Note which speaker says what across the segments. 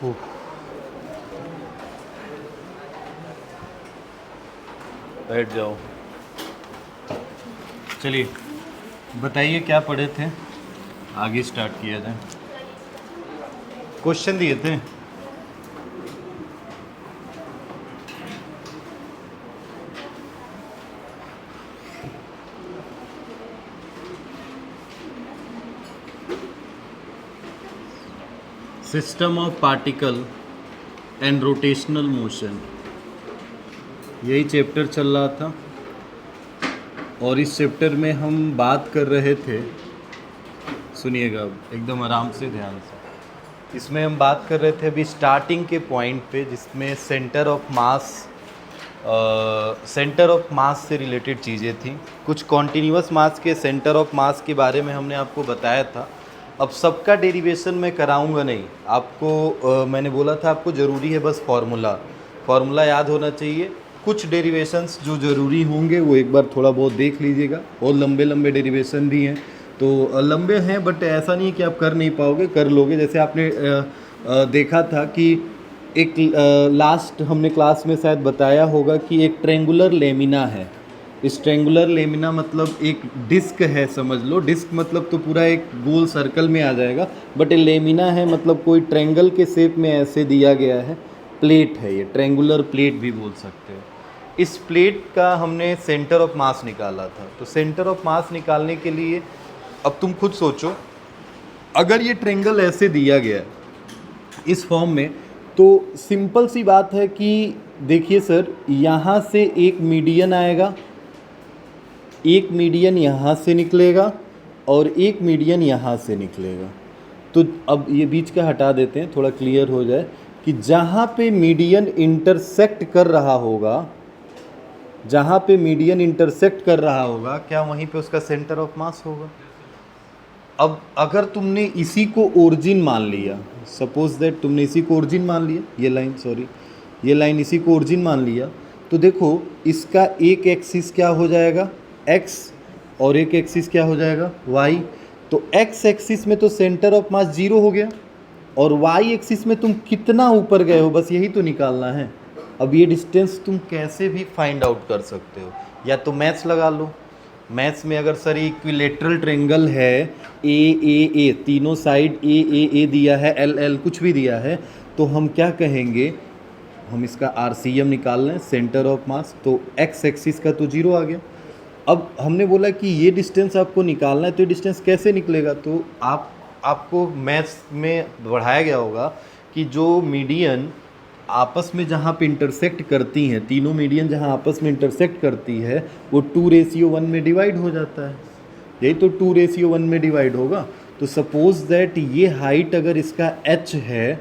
Speaker 1: उफ, बैठ जाओ। चलिए बताइए क्या पढ़े थे, आगे स्टार्ट किया जाए। क्वेश्चन दिए थे। System of particle and rotational motion, यही चैप्टर चल रहा था। और इस चैप्टर में हम बात कर रहे थे, सुनिएगा एकदम आराम से, ध्यान से। इसमें हम बात कर रहे थे अभी स्टार्टिंग के पॉइंट पे, जिसमें सेंटर ऑफ मास से रिलेटेड चीज़ें थी। कुछ कॉन्टीन्यूअस मास के सेंटर ऑफ मास के बारे में हमने आपको बताया था। अब सबका डेरिवेशन मैं कराऊंगा नहीं आपको। मैंने बोला था आपको ज़रूरी है बस फार्मूला याद होना चाहिए। कुछ डेरिवेशंस जो ज़रूरी होंगे वो एक बार थोड़ा बहुत देख लीजिएगा। और लंबे लंबे डेरिवेशन भी हैं, तो लंबे हैं बट ऐसा नहीं है कि आप कर नहीं पाओगे, कर लोगे। जैसे आपने देखा था कि एक लास्ट हमने क्लास में शायद बताया होगा कि एक ट्रेंगुलर लेमिना है। इस ट्रेंगुलर लेमिना मतलब एक डिस्क है, समझ लो। डिस्क मतलब तो पूरा एक गोल सर्कल में आ जाएगा, बट ये लेमिना है मतलब कोई ट्रेंगल के शेप में ऐसे दिया गया है। प्लेट है ये, ट्रेंगुलर प्लेट भी बोल सकते हो। इस प्लेट का हमने सेंटर ऑफ मास निकाला था। तो सेंटर ऑफ मास निकालने के लिए अब तुम खुद सोचो, अगर ये ट्रेंगल ऐसे दिया गया है इस फॉर्म में, तो सिंपल सी बात है कि देखिए सर, यहाँ से एक मीडियन आएगा, एक मीडियन यहाँ से निकलेगा और एक मीडियन यहाँ से निकलेगा। तो अब ये बीच का हटा देते हैं, थोड़ा क्लियर हो जाए कि जहाँ पे मीडियन इंटरसेक्ट कर रहा होगा, जहाँ पे मीडियन इंटरसेक्ट कर रहा होगा, क्या वहीं पे उसका सेंटर ऑफ मास होगा? अब अगर तुमने इसी को ओरिजिन मान लिया, सपोज दैट तुमने इसी को ओरिजिन मान लिया, ये लाइन इसी को ओरिजिन मान लिया, तो देखो इसका एक एक्सिस क्या हो जाएगा x, और एक एक्सिस क्या हो जाएगा y। तो x एक्सिस में तो सेंटर ऑफ मास 0 हो गया, और y एक्सिस में तुम कितना ऊपर गए हो, बस यही तो निकालना है। अब ये डिस्टेंस तुम कैसे भी फाइंड आउट कर सकते हो, या तो मैथ्स लगा लो। मैथ्स में अगर सर इक्विलेटरल ट्रेंगल है, ए तीनों साइड ए दिया है, एल कुछ भी दिया है, तो हम क्या कहेंगे, हम इसका आरसीएम निकाल लें, सेंटर ऑफ मास। तो एक्स एक्सिस का तो 0 आ गया। अब हमने बोला कि ये डिस्टेंस आपको निकालना है, तो ये डिस्टेंस कैसे निकलेगा? तो आपको मैथ्स में बढ़ाया गया होगा कि जो मीडियन आपस में जहाँ पे इंटरसेक्ट करती हैं, तीनों मीडियन जहाँ आपस में इंटरसेक्ट करती है, वो 2:1 में डिवाइड हो जाता है। यही तो 2:1 में डिवाइड होगा। तो सपोज दैट ये हाइट अगर इसका h है,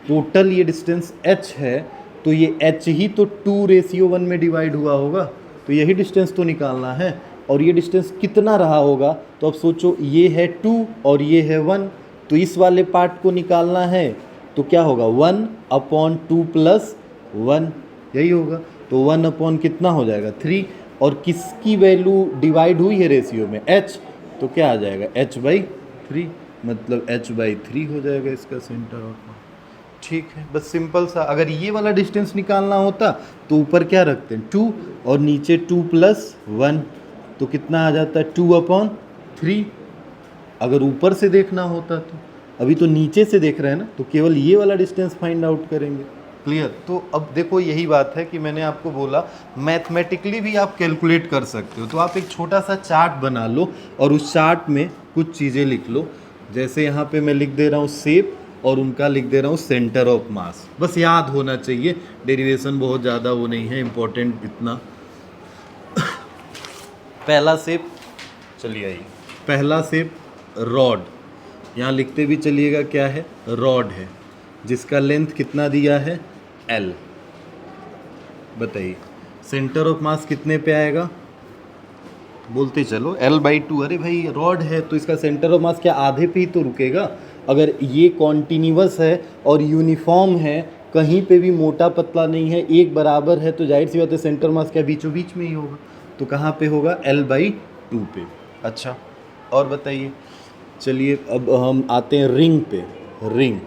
Speaker 1: टोटल ये डिस्टेंस h है, तो ये h ही तो 2:1 में डिवाइड हुआ होगा। तो यही डिस्टेंस तो निकालना है। और ये डिस्टेंस कितना रहा होगा? तो अब सोचो, ये है 2 और ये है 1, तो इस वाले पार्ट को निकालना है तो क्या होगा, 1/2 + 1, यही होगा। तो 1 कितना हो जाएगा 3, और किसकी वैल्यू डिवाइड हुई है रेशियो में, h, तो क्या आ जाएगा h/3, मतलब h/3 हो जाएगा इसका सेंटर ऑफ मास। ठीक है, बस सिंपल सा। अगर ये वाला डिस्टेंस निकालना होता तो ऊपर क्या रखते हैं 2, और नीचे 2 + 1, तो कितना आ जाता है 2/3। अगर ऊपर से देखना होता तो, अभी तो नीचे से देख रहे हैं ना, तो केवल ये वाला डिस्टेंस फाइंड आउट करेंगे। क्लियर? तो अब देखो यही बात है कि मैंने आपको बोला मैथमेटिकली भी आप कैलकुलेट कर सकते हो। तो आप एक छोटा सा चार्ट बना लो और उस चार्ट में कुछ चीज़ें लिख लो। जैसे यहाँ पे मैं लिख दे रहा हूँ शेप, और उनका लिख दे रहा हूँ सेंटर ऑफ मास। बस याद होना चाहिए, डेरिवेशन बहुत ज़्यादा वो नहीं है इम्पोर्टेंट इतना। पहला शेप, चलिए आइए, पहला शेप रॉड, यहाँ लिखते भी चलिएगा क्या है, रॉड है, जिसका लेंथ कितना दिया है L। बताइए सेंटर ऑफ मास कितने पे आएगा, बोलते चलो L/2। अरे भाई रॉड है तो इसका सेंटर ऑफ मास क्या आधे पे ही तो रुकेगा? अगर ये कॉन्टिन्यूअस है और यूनिफॉर्म है, कहीं पे भी मोटा पतला नहीं है, एक बराबर है, तो जाहिर सी बात है सेंटर मास क्या बीचों बीच में ही होगा। तो कहाँ पे होगा, L/2 पे। अच्छा, और बताइए। चलिए अब हम आते हैं रिंग पे। रिंग,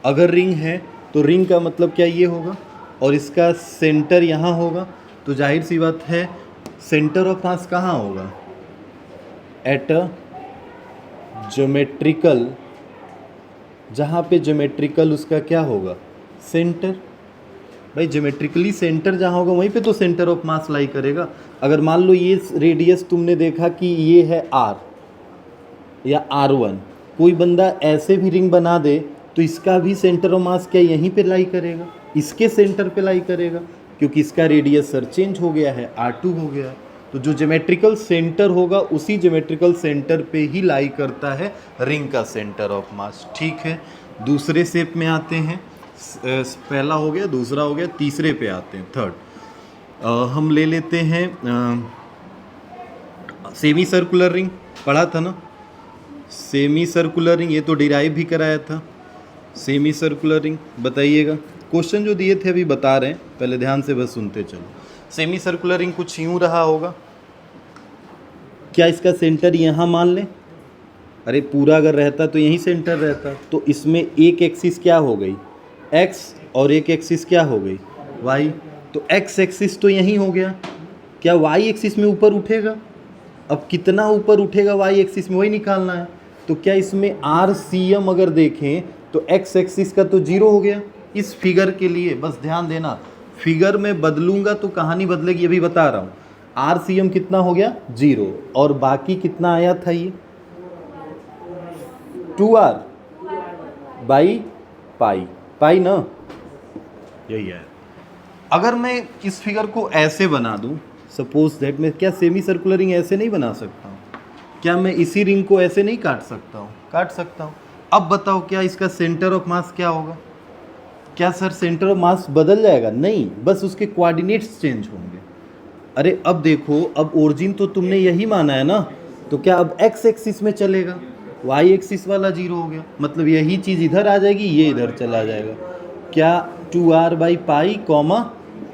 Speaker 1: अगर रिंग है तो रिंग का मतलब क्या ये होगा, और इसका सेंटर यहाँ होगा, तो जाहिर सी बात है सेंटर ऑफ मास कहाँ होगा, एट अ ज्योमेट्रिकल, जहाँ पे ज्योमेट्रिकल उसका क्या होगा, सेंटर। भाई ज्योमेट्रिकली सेंटर जहाँ होगा वहीं पे तो सेंटर ऑफ मास लाई करेगा। अगर मान लो ये रेडियस तुमने देखा कि ये है r या r1, कोई बंदा ऐसे भी रिंग बना दे तो इसका भी सेंटर ऑफ मास क्या यहीं पे लाई करेगा, इसके सेंटर पे लाई करेगा, क्योंकि इसका रेडियस सर चेंज हो गया है, r2 हो गया है। तो जो ज्योमेट्रिकल सेंटर होगा उसी ज्योमेट्रिकल सेंटर पे ही लाई करता है रिंग का सेंटर ऑफ मास। ठीक है, दूसरे शेप में आते हैं। पहला हो गया, दूसरा हो गया, तीसरे पे आते हैं, थर्ड। हम ले लेते हैं सेमी सर्कुलर रिंग, पढ़ा था ना सेमी सर्कुलर रिंग, ये तो डिराइव भी कराया था। सेमी सर्कुलर रिंग बताइएगा, क्वेश्चन जो दिए थे अभी बता रहे हैं, पहले ध्यान से बस सुनते चलो। सेमी सर्कुलर रिंग कुछ यूं रहा होगा, क्या इसका सेंटर यहाँ मान लें, अरे पूरा अगर रहता तो यहीं सेंटर रहता, तो इसमें एक एक्सिस क्या हो गई x और एक एक्सिस क्या हो गई y, तो x एक्सिस तो यहीं हो गया, क्या y एक्सिस में ऊपर उठेगा, अब कितना ऊपर उठेगा y एक्सिस में वही निकालना है। तो क्या इसमें RCM अगर देखें तो x एक्सिस का तो 0 हो गया इस फिगर के लिए, बस ध्यान देना, फिगर में बदलूंगा तो कहानी बदलेगी, अभी बता रहा हूँ। RCM कितना हो गया 0, और बाकी कितना आया था ये 2r बाई पाई, पाई ना, यही है। अगर मैं इस फिगर को ऐसे बना दूं, सपोज दैट, मैं क्या सेमी सर्कुलर रिंग ऐसे नहीं बना सकता हूँ, क्या मैं इसी रिंग को ऐसे नहीं काट सकता हूँ, काट सकता हूँ। अब बताओ क्या इसका सेंटर ऑफ मास क्या होगा, क्या सर सेंटर ऑफ मास बदल जाएगा, नहीं, बस उसके कोऑर्डिनेट्स चेंज होंगे। अरे अब देखो, अब ओरिजिन तो तुमने यही माना है ना, तो क्या अब x एक्सिस में चलेगा, y एक्सिस वाला 0 हो गया, मतलब यही चीज़ इधर आ जाएगी, ये इधर चला जाएगा, क्या 2r बाई पाई कॉमा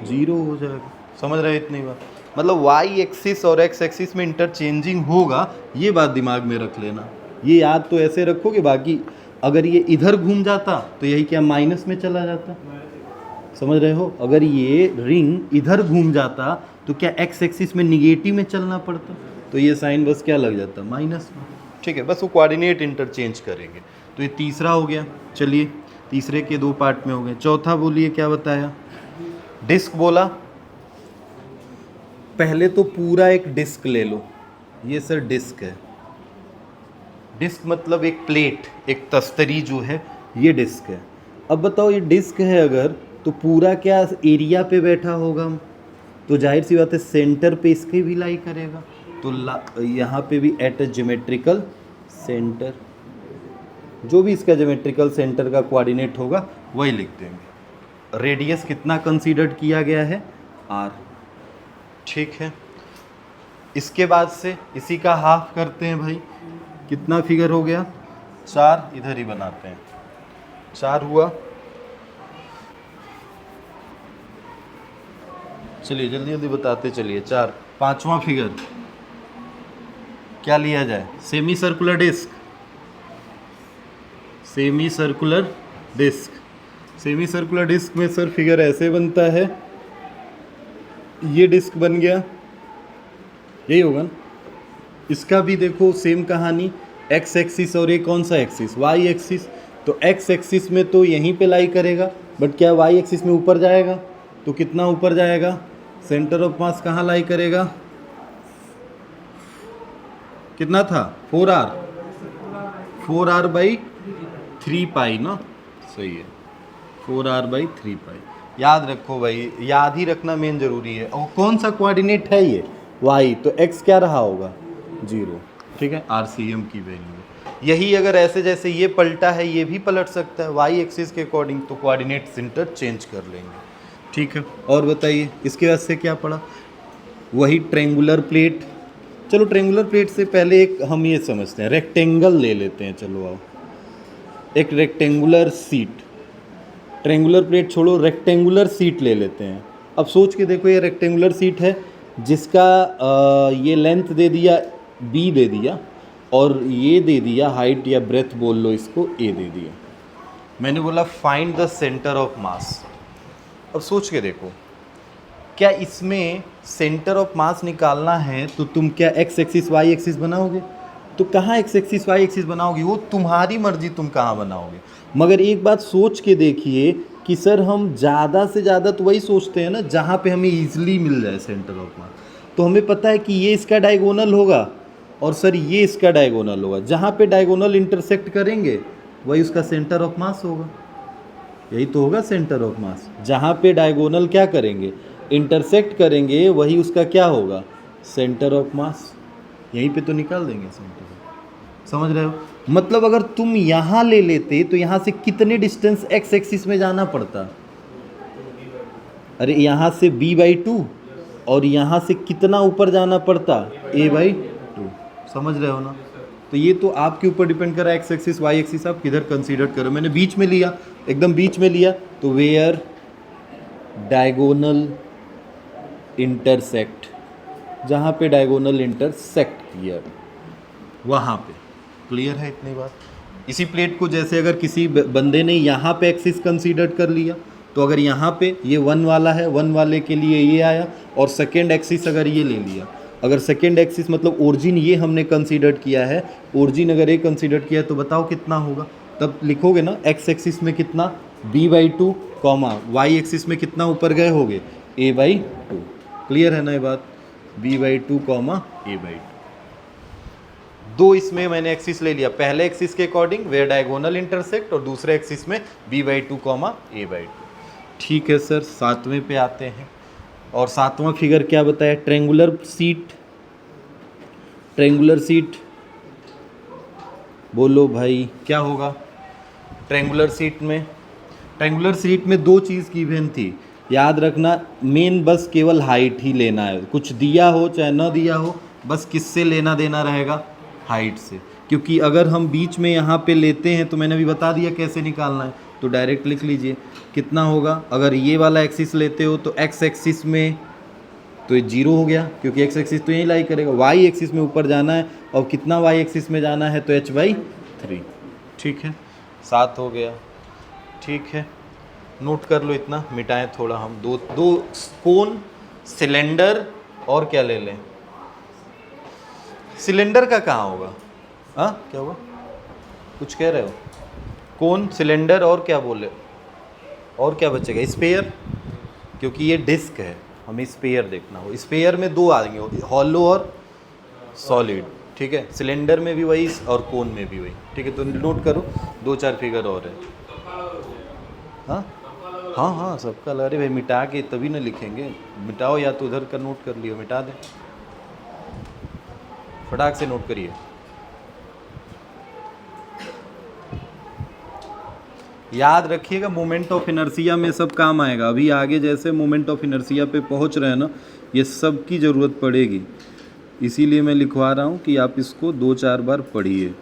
Speaker 1: 0 हो जाएगा। समझ रहे इतनी बात, मतलब y एक्सिस और x एक्सिस में इंटरचेंजिंग होगा, ये बात दिमाग में रख लेना, ये याद तो ऐसे रखोगे, बाकी अगर ये इधर घूम जाता तो यही क्या माइनस में चला जाता, समझ रहे हो, अगर ये रिंग इधर घूम जाता तो क्या x एक्सिस में निगेटिव में चलना पड़ता, तो ये साइन बस क्या लग जाता, माइनस में। ठीक है, बस वो कोऑर्डिनेट इंटरचेंज करेंगे। तो ये तीसरा हो गया, चलिए तीसरे के 2 पार्ट में हो गए। चौथा बोलिए क्या बताया, डिस्क बोला। पहले तो पूरा एक डिस्क ले लो, ये सर डिस्क है, डिस्क मतलब एक प्लेट, एक तस्तरी जो है, ये डिस्क है। अब बताओ ये डिस्क है अगर, तो पूरा क्या एरिया पे बैठा होगा, तो जाहिर सी बात है सेंटर पे इसके भी लाई करेगा, तो यहाँ पे भी एट अ ज्योमेट्रिकल सेंटर, जो भी इसका ज्योमेट्रिकल सेंटर का कोऑर्डिनेट होगा वही लिख देंगे। रेडियस कितना कंसीडर्ड किया गया है, r। ठीक है, इसके बाद से इसी का हाफ करते हैं भाई, कितना फिगर हो गया 4, इधर ही बनाते हैं, 4 हुआ। चलिए जल्दी जल्दी बताते चलिए, 4। पांचवा फिगर क्या लिया जाए, semi circular disc, semi circular disc. Semi circular disc में सर फिगर ऐसे बनता है, ये डिस्क बन गया, यही होगा ना। इसका भी देखो सेम कहानी, x एक्सिस और ये कौन सा एक्सिस, y एक्सिस, तो x एक्सिस में तो यहीं पे लाई करेगा, बट क्या y एक्सिस में ऊपर जाएगा, तो कितना ऊपर जाएगा, सेंटर ऑफ मास कहाँ लाई करेगा, कितना था 4r, 4r बाई 3 पाई ना, सही है, 4r बाई 3 पाई। याद रखो भाई, याद ही रखना मेन जरूरी है। और कौन सा कोऑर्डिनेट है ये, y, तो x क्या रहा होगा 0। ठीक है, RCM की वैल्यू यही, अगर ऐसे जैसे ये पलटा है ये भी पलट सकता है y एक्सिस के अकॉर्डिंग, तो कोऑर्डिनेट सेंटर चेंज कर लेंगे। ठीक है, और बताइए इसके बाद से क्या पड़ा, वही ट्रेंगुलर प्लेट। चलो ट्रेंगुलर प्लेट से पहले एक हम ये समझते हैं, रेक्टेंगल ले लेते हैं, चलो आओ, एक रेक्टेंगुलर सीट, ट्रेंगुलर प्लेट छोड़ो, रेक्टेंगुलर सीट ले लेते हैं। अब सोच के देखो, ये रेक्टेंगुलर सीट है जिसका ये लेंथ दे दिया b दे दिया, और ये दे दिया हाइट या ब्रेथ बोल लो इसको a दे दिया। मैंने बोला फाइंड द सेंटर ऑफ मास। अब सोच के देखो, क्या इसमें सेंटर ऑफ मास निकालना है तो तुम क्या एक्स एक्सिस वाई एक्सिस बनाओगे? तो कहाँ एक्स एक्सिस वाई एक्सिस बनाओगे? वो तुम्हारी मर्जी, तुम कहाँ बनाओगे। मगर एक बात सोच के देखिए कि सर हम ज़्यादा से ज़्यादा तो वही सोचते हैं ना जहाँ पे हमें ईजिली मिल जाए सेंटर ऑफ मास। तो हमें पता है कि ये इसका डायगोनल होगा और सर ये इसका डायगोनल होगा। जहाँ पे डायगोनल इंटरसेक्ट करेंगे वही उसका सेंटर ऑफ मास होगा। यही तो होगा सेंटर ऑफ मास। जहाँ पे डायगोनल क्या करेंगे, इंटरसेक्ट करेंगे, वही उसका क्या होगा, सेंटर ऑफ मास। यहीं पे तो निकाल देंगे सेंटर ऑफ। समझ रहे हो? मतलब अगर तुम यहाँ ले लेते तो यहाँ से कितने डिस्टेंस एक्स एक्सिस में जाना पड़ता? अरे यहाँ से b/2 और यहाँ से कितना ऊपर जाना पड़ता, a/2। समझ रहे हो ना? तो ये तो आपके ऊपर डिपेंड कर रहा है एक्स एक्सिस वाई एक्सिस आप किधर कंसीडर करो। मैंने बीच में लिया, एकदम बीच में लिया, तो वेयर डायगोनल इंटरसेक्ट, जहाँ पे डायगोनल इंटरसेक्ट किया वहाँ पे। क्लियर है इतनी बात। इसी प्लेट को जैसे अगर किसी बंदे ने यहाँ पे एक्सिस कंसीडर कर लिया, तो अगर यहाँ पे ये 1 वाला है, 1 वाले के लिए ये आया, और सेकेंड एक्सिस अगर ये ले लिया, अगर सेकेंड एक्सिस मतलब ओरिजिन ये हमने कंसीडर किया है, ओरिजिन अगर ये कंसीडर किया है तो बताओ कितना होगा। तब लिखोगे ना एक्स एक्सिस में कितना b/2 कॉमा वाई एक्सिस में कितना ऊपर गए होगे a/2। क्लियर है ना ये बात? b/2 comma a/2। दो इसमें मैंने एक्सिस ले लिया, पहले एक्सिस के अकॉर्डिंग वेयर डायगोनल इंटरसेक्ट और दूसरे एक्सिस में b/2 कॉमा a/2। ठीक है सर, 7वें पे आते हैं। और 7वां फिगर क्या बताया? Triangular seat. ट्रेंगुलर सीट बोलो भाई क्या होगा ट्रेंगुलर सीट में दो चीज़ की इवेंट थी, याद रखना। मेन बस केवल हाइट ही लेना है, कुछ दिया हो चाहे ना दिया हो, बस किससे लेना देना रहेगा, हाइट से। क्योंकि अगर हम बीच में यहाँ पे लेते हैं तो मैंने अभी बता दिया कैसे निकालना है, तो डायरेक्ट लिख लीजिए कितना होगा। अगर ये वाला एक्सिस लेते हो तो एक्स एक्सिस में तो ये 0 हो गया, क्योंकि एक्स एक्सिस तो यहीं लाई करेगा। वाई एक्सिस में ऊपर जाना है, और कितना वाई एक्सिस में जाना है, तो h/3। ठीक है, 7 हो गया। ठीक है, नोट कर लो इतना, मिटाएं थोड़ा हम। दो दो कोन, सिलेंडर, और क्या ले लें? सिलेंडर का कहाँ होगा? हाँ क्या हुआ, कुछ कह रहे हो? कोन, सिलेंडर, और क्या बोले, और क्या बचेगा? स्पेयर, क्योंकि ये डिस्क है, हमें स्पेयर देखना हो। स्पेयर में दो आएंगे, हॉलो और सॉलिड। ठीक है, सिलेंडर में भी वही और कोन में भी वही। ठीक है, तो नोट करो, 2-4 फिगर और है। हाँ हाँ हाँ सबका। अरे भाई मिटा के तभी ना लिखेंगे, मिटाओ या तो उधर का नोट कर लियो, मिटा दें, फटाक से नोट करिए। याद रखिएगा मोमेंट ऑफ इनर्शिया में सब काम आएगा। अभी आगे जैसे मोमेंट ऑफ इनर्शिया पे पहुंच रहे हैं ना, ये सब की ज़रूरत पड़ेगी, इसीलिए मैं लिखवा रहा हूँ कि आप इसको 2-4 बार पढ़िए।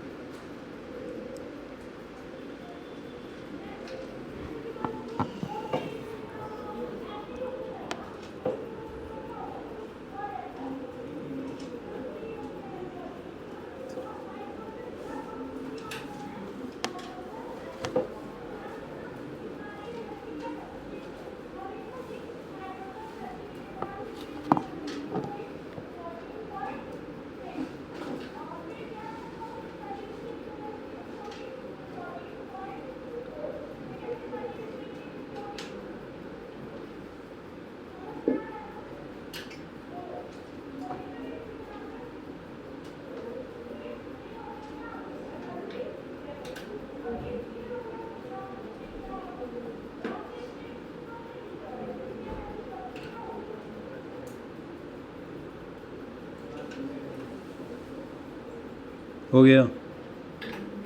Speaker 1: हो गया,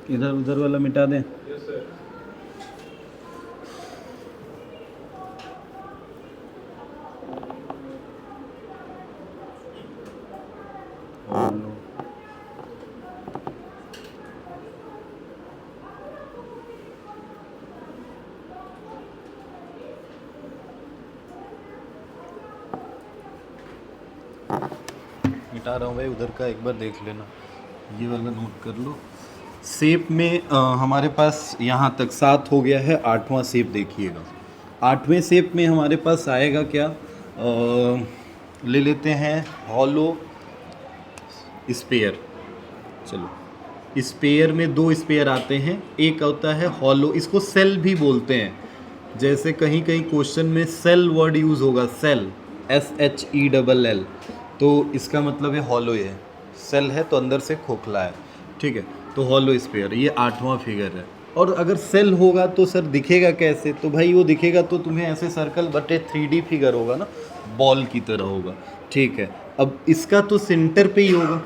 Speaker 1: इधर उधर वाला मिटा दें। मिटा रहा हूँ भाई, उधर का एक बार देख लेना, ये वाला नोट कर लो। शेप में हमारे पास यहाँ तक 7 हो गया है, 8वां शेप देखिएगा। 8वें शेप में हमारे पास आएगा क्या, ले लेते हैं हॉलो स्पेयर। चलो, स्पेयर में 2 स्पेयर आते हैं, एक होता है हॉलो, इसको सेल भी बोलते हैं। जैसे कहीं कहीं क्वेश्चन में सेल वर्ड यूज़ होगा, सेल SHELL, तो इसका मतलब है हॉलो है, सेल है तो अंदर से खोखला है, ठीक है। तो हॉलो स्पेयर ये 8वां फिगर है। और अगर सेल होगा तो सर दिखेगा कैसे, तो भाई वो दिखेगा तो तुम्हें ऐसे सर्कल बटे 3D फिगर होगा ना, बॉल की तरह होगा, ठीक है। अब इसका तो सेंटर पे ही होगा,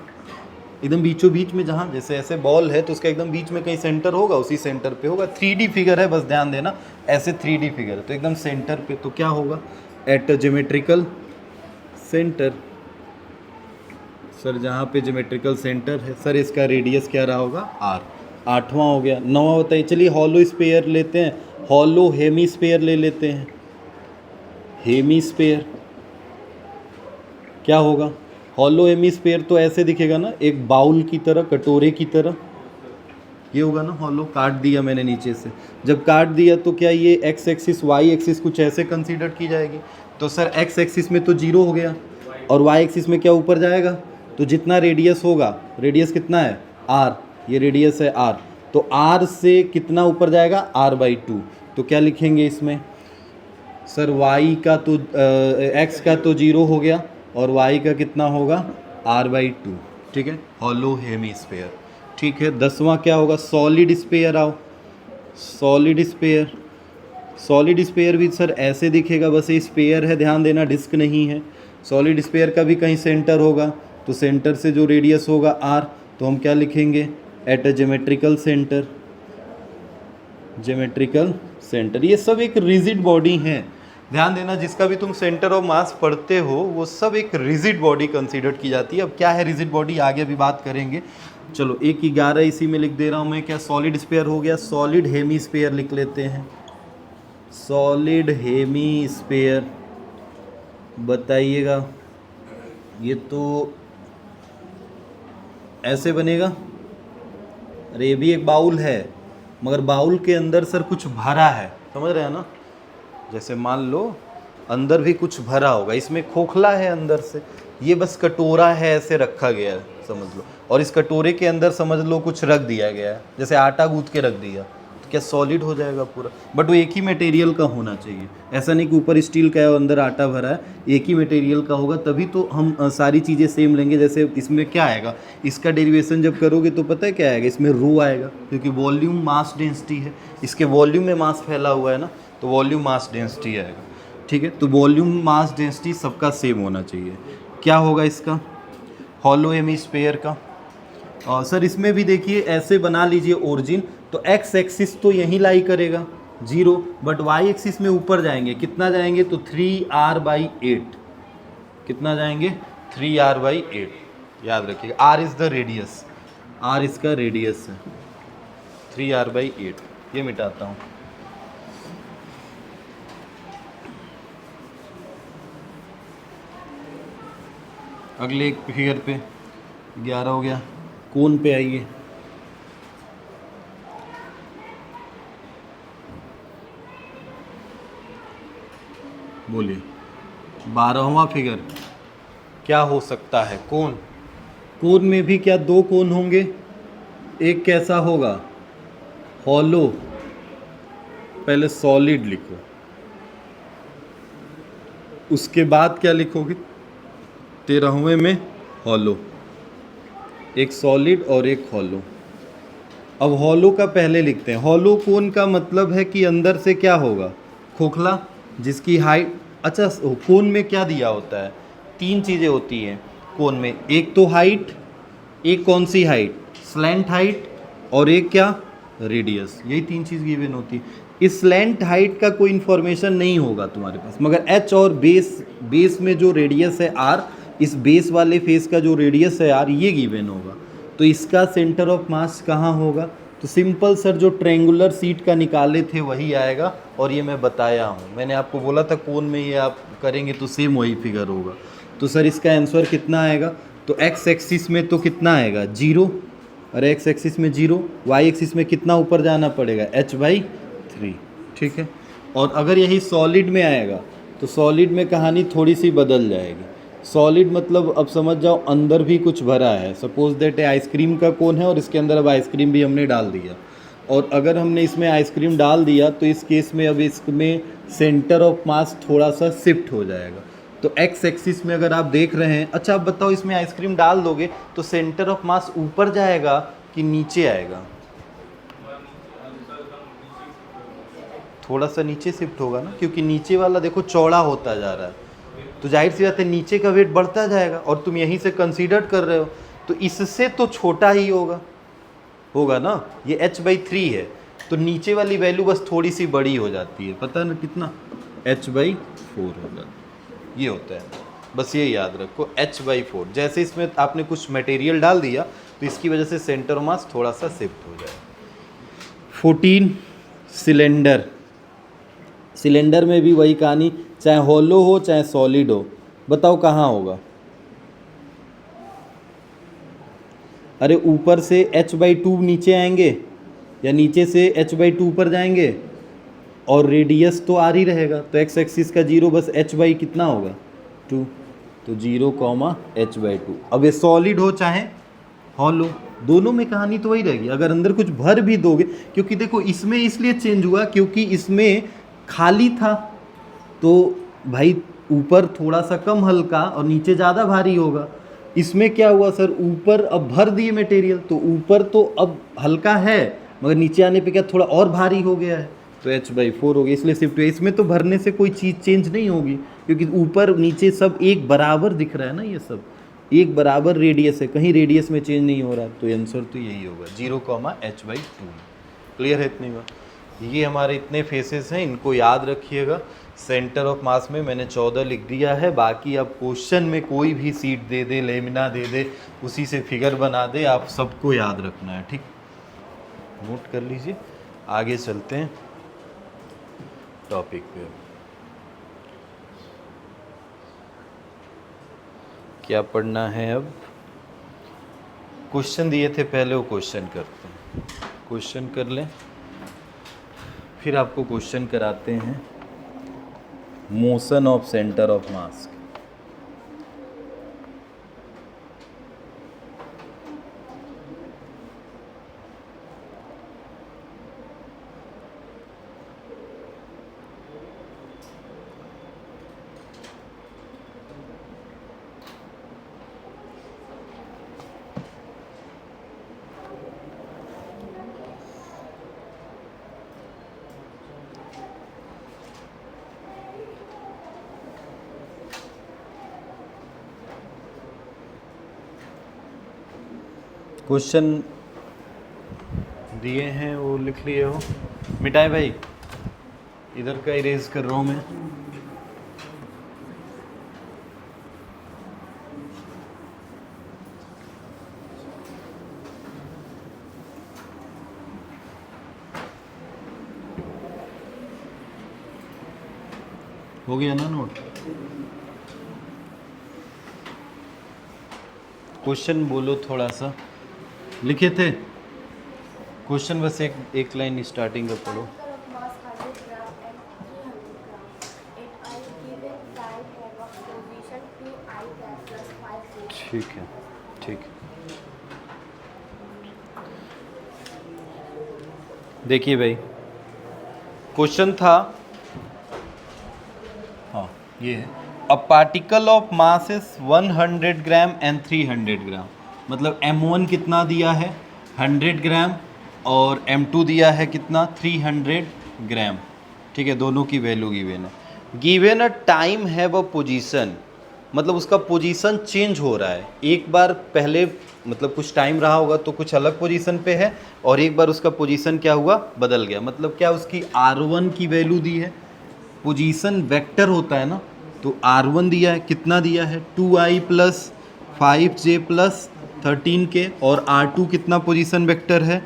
Speaker 1: एकदम बीचों बीच में, जहाँ जैसे ऐसे बॉल है तो उसका एकदम बीच में कहीं सेंटर होगा, उसी सेंटर पे होगा। 3D फिगर है, बस ध्यान देना, ऐसे 3D फिगर है तो एकदम सेंटर पे, तो क्या होगा, एट ज्योमेट्रिकल सेंटर। सर जहाँ पे ज्योमेट्रिकल सेंटर है, सर इसका रेडियस क्या रहा होगा, R। 8वां हो गया। 9वां बताइए, चलिए हॉलो स्पेयर लेते हैं, हॉलो हेमी स्पेयर ले लेते हैं। हेमी स्पेयर क्या होगा, हॉलो हेमी स्पेयर तो ऐसे दिखेगा ना, एक बाउल की तरह, कटोरे की तरह, ये होगा ना हॉलो। काट दिया मैंने नीचे से, जब काट दिया तो क्या ये एक्स एक्सिस वाई एक्सिस कुछ ऐसे कंसीडर की जाएगी, तो सर एक्स एक्सिस में तो 0 हो गया, और वाई एक्सिस में क्या ऊपर जाएगा, तो जितना रेडियस होगा, रेडियस कितना है R, ये रेडियस है R, तो R से कितना ऊपर जाएगा, R/2। तो क्या लिखेंगे इसमें, सर y का तो x का तो 0 हो गया, और y का कितना होगा, R/2, ठीक है, हॉलो हेमी स्पेयर, ठीक है। 10वां क्या होगा, सॉलिड स्पेयर। आओ, सॉलिड स्पेयर, सॉलिड स्पेयर भी सर ऐसे दिखेगा, बस ये स्पेयर है, ध्यान देना, डिस्क नहीं है। सॉलिड स्पेयर का भी कहीं सेंटर होगा, तो सेंटर से जो रेडियस होगा R, तो हम क्या लिखेंगे, at a geometrical centre, geometrical centre. ये सब एक रिजिड बॉडी है, ध्यान देना, जिसका भी तुम सेंटर ऑफ मास पढ़ते हो वो सब एक रिजिड बॉडी कंसीडर की जाती है। अब क्या है रिजिड बॉडी, आगे भी बात करेंगे। चलो 1/11 इसी में लिख दे रहा हूँ मैं, क्या सॉलिड स्पेयर हो गया, सॉलिड हेमी स्पेयर लिख लेते हैं, सॉलिड हेमी स्पेयर। बताइएगा, ये तो ऐसे बनेगा, अरे ये भी एक बाउल है, मगर बाउल के अंदर सर कुछ भरा है, समझ रहे हैं ना, जैसे मान लो अंदर भी कुछ भरा होगा, इसमें खोखला है अंदर से, ये बस कटोरा है, ऐसे रखा गया है समझ लो, और इस कटोरे के अंदर समझ लो कुछ रख दिया गया है, जैसे आटा गूंथ के रख दिया, तो क्या सॉलिड हो जाएगा पूरा। बट वो एक ही मटेरियल का होना चाहिए, ऐसा नहीं कि ऊपर स्टील का है और अंदर आटा भरा है, एक ही मटेरियल का होगा, तभी तो हम सारी चीज़ें सेम लेंगे। जैसे इसमें क्या आएगा, इसका डेरिवेशन जब करोगे तो पता है क्या आएगा, इसमें रो आएगा, क्योंकि वॉल्यूम मास डेंसिटी है, इसके वॉल्यूम में मास फैला हुआ है ना, तो वॉल्यूम मास डेंसिटी आएगा, ठीक है। तो वॉल्यूम मास डेंसिटी सबका सेम होना चाहिए। क्या होगा इसका, हॉलो हेमी स्पेयर का, और सर इसमें भी देखिए ऐसे बना लीजिए ओरिजिन, तो एक्स एक्सिस तो यहीं लाई करेगा 0, बट वाई एक्सिस में ऊपर जाएंगे, कितना जाएंगे, तो 3R/8, कितना जाएंगे, 3R/8, याद रखिएगा, R is the radius, R इसका रेडियस है, 3R/8, ये मिटाता हूँ। अगले एक फिगर पे 11 हो गया, कोन पे आइए, बोलिए 12वां फिगर क्या हो सकता है, कोन। कोन में भी क्या 2 कोन होंगे, एक कैसा होगा, हॉलो, पहले सॉलिड लिखो, उसके बाद क्या लिखोगे, 13वें में हॉलो, एक सॉलिड और एक हॉलो। अब हॉलो का पहले लिखते हैं, हॉलो कोन का मतलब है कि अंदर से क्या होगा, खोखला, जिसकी हाइट, अच्छा कोन में क्या दिया होता है, 3 चीज़ें होती हैं कोन में, एक तो हाइट, एक कौन सी हाइट, स्लैंट हाइट, और एक क्या, रेडियस, यही 3 चीज़ गिवन होती है। इस स्लैंट हाइट का कोई इन्फॉर्मेशन नहीं होगा तुम्हारे पास, मगर एच और बेस में जो रेडियस है R, इस बेस वाले फेस का जो रेडियस है R, ये गिवन होगा। तो इसका सेंटर ऑफ मास कहाँ होगा, तो सिंपल सर जो ट्रायंगुलर सीट का निकाले थे वही आएगा, और ये मैं बताया हूँ, मैंने आपको बोला था कोन में ये आप करेंगे तो सेम वही फिगर होगा। तो सर इसका आंसर कितना आएगा, तो एक्स एक्सिस में तो कितना आएगा 0, और एक्स एक्सिस में 0, वाई एक्सिस में कितना ऊपर जाना पड़ेगा, h/3, ठीक है। और अगर यही सॉलिड में आएगा तो सॉलिड में कहानी थोड़ी सी बदल जाएगी। सॉलिड मतलब अब समझ जाओ अंदर भी कुछ भरा है, सपोज दैट आइसक्रीम का कोन है और इसके अंदर अब आइसक्रीम भी हमने डाल दिया, और अगर हमने इसमें आइसक्रीम डाल दिया तो इस केस में अब इसमें सेंटर ऑफ मास थोड़ा सा शिफ्ट हो जाएगा। तो एक्स एक्सिस में अगर आप देख रहे हैं, अच्छा आप बताओ इसमें आइसक्रीम डाल दोगे तो सेंटर ऑफ मास ऊपर जाएगा कि नीचे आएगा, थोड़ा सा नीचे शिफ्ट होगा ना, क्योंकि नीचे वाला देखो चौड़ा होता जा रहा है, तो जाहिर सी बात है नीचे का वेट बढ़ता जाएगा, और तुम यहीं से कंसीडर कर रहे हो तो इससे तो छोटा ही होगा ना, ये h/3 है, तो नीचे वाली वैल्यू बस थोड़ी सी बड़ी हो जाती है, पता ना कितना, h/4 होगा, ये होता है, बस ये याद रखो h/4। जैसे इसमें आपने कुछ मटेरियल डाल दिया तो इसकी वजह से सेंटर मास थोड़ा सा शिफ्ट हो जाए। 14 सिलेंडर, सिलेंडर में भी वही कहानी, चाहे हॉलो हो चाहे सॉलिड हो, बताओ कहाँ होगा, अरे ऊपर से h/2 नीचे आएंगे या नीचे से h/2 ऊपर जाएंगे, और रेडियस तो आर ही रहेगा, तो एक्स एक्सिस का 0 बस कितना होगा 2, तो 0, h/2। अब ये सॉलिड हो चाहे हॉलो, दोनों में कहानी तो वही रहेगी, अगर अंदर कुछ भर भी दोगे, क्योंकि देखो इसमें इसलिए चेंज हुआ क्योंकि इसमें खाली था, तो भाई ऊपर थोड़ा सा कम हल्का और नीचे ज़्यादा भारी होगा। इसमें क्या हुआ सर, ऊपर अब भर दिए मटेरियल, तो ऊपर तो अब हल्का है मगर नीचे आने पे क्या थोड़ा और भारी हो गया है, तो h/4 हो गया, इसलिए शिफ्ट हुआ। इसमें तो भरने से कोई चीज़ चेंज नहीं होगी क्योंकि ऊपर नीचे सब एक बराबर दिख रहा है ना, ये सब एक बराबर रेडियस है, कहीं रेडियस में चेंज नहीं हो रहा, तो आंसर तो यही होगा 0, h/2। क्लियर है इतनी बात। ये हमारे इतने फेसेस हैं, इनको याद रखिएगा। सेंटर ऑफ मास में मैंने 14 लिख दिया है, बाकी अब क्वेश्चन में कोई भी सीट दे दे, लेमिना दे दे, उसी से फिगर बना दे, आप सबको याद रखना है, ठीक, नोट कर लीजिए। आगे चलते हैं टॉपिक पे, क्या पढ़ना है अब, क्वेश्चन दिए थे पहले वो क्वेश्चन करते हैं, क्वेश्चन कर लें फिर आपको क्वेश्चन कराते हैं motion of centre of mass. Question दिए हैं वो लिख लिए हो, मिटाए भाई, इधर का इरेज कर रहा हूँ मैं। हो गया ना नोट, क्वेश्चन बोलो, थोड़ा सा लिखे थे क्वेश्चन, बस एक लाइन स्टार्टिंग का पढ़ो। ठीक है, ठीक है, देखिए भाई क्वेश्चन था, हाँ ये है, a particle of mass is 100 gram and 300 ग्राम, मतलब m1 कितना दिया है 100 ग्राम और m2 दिया है कितना 300 ग्राम, ठीक है, दोनों की वैल्यू गिवन है। Given a time have a position, मतलब उसका पोजीशन चेंज हो रहा है, एक बार पहले मतलब कुछ टाइम रहा होगा तो कुछ अलग पोजीशन पे है, और एक बार उसका पोजीशन क्या हुआ, बदल गया, मतलब क्या उसकी r1 की वैल्यू दी है, पोजीशन वेक्टर होता है ना, तो r1 दिया है, कितना दिया है 2i plus 5j plus 13k, और r2 कितना पोजीशन वेक्टर है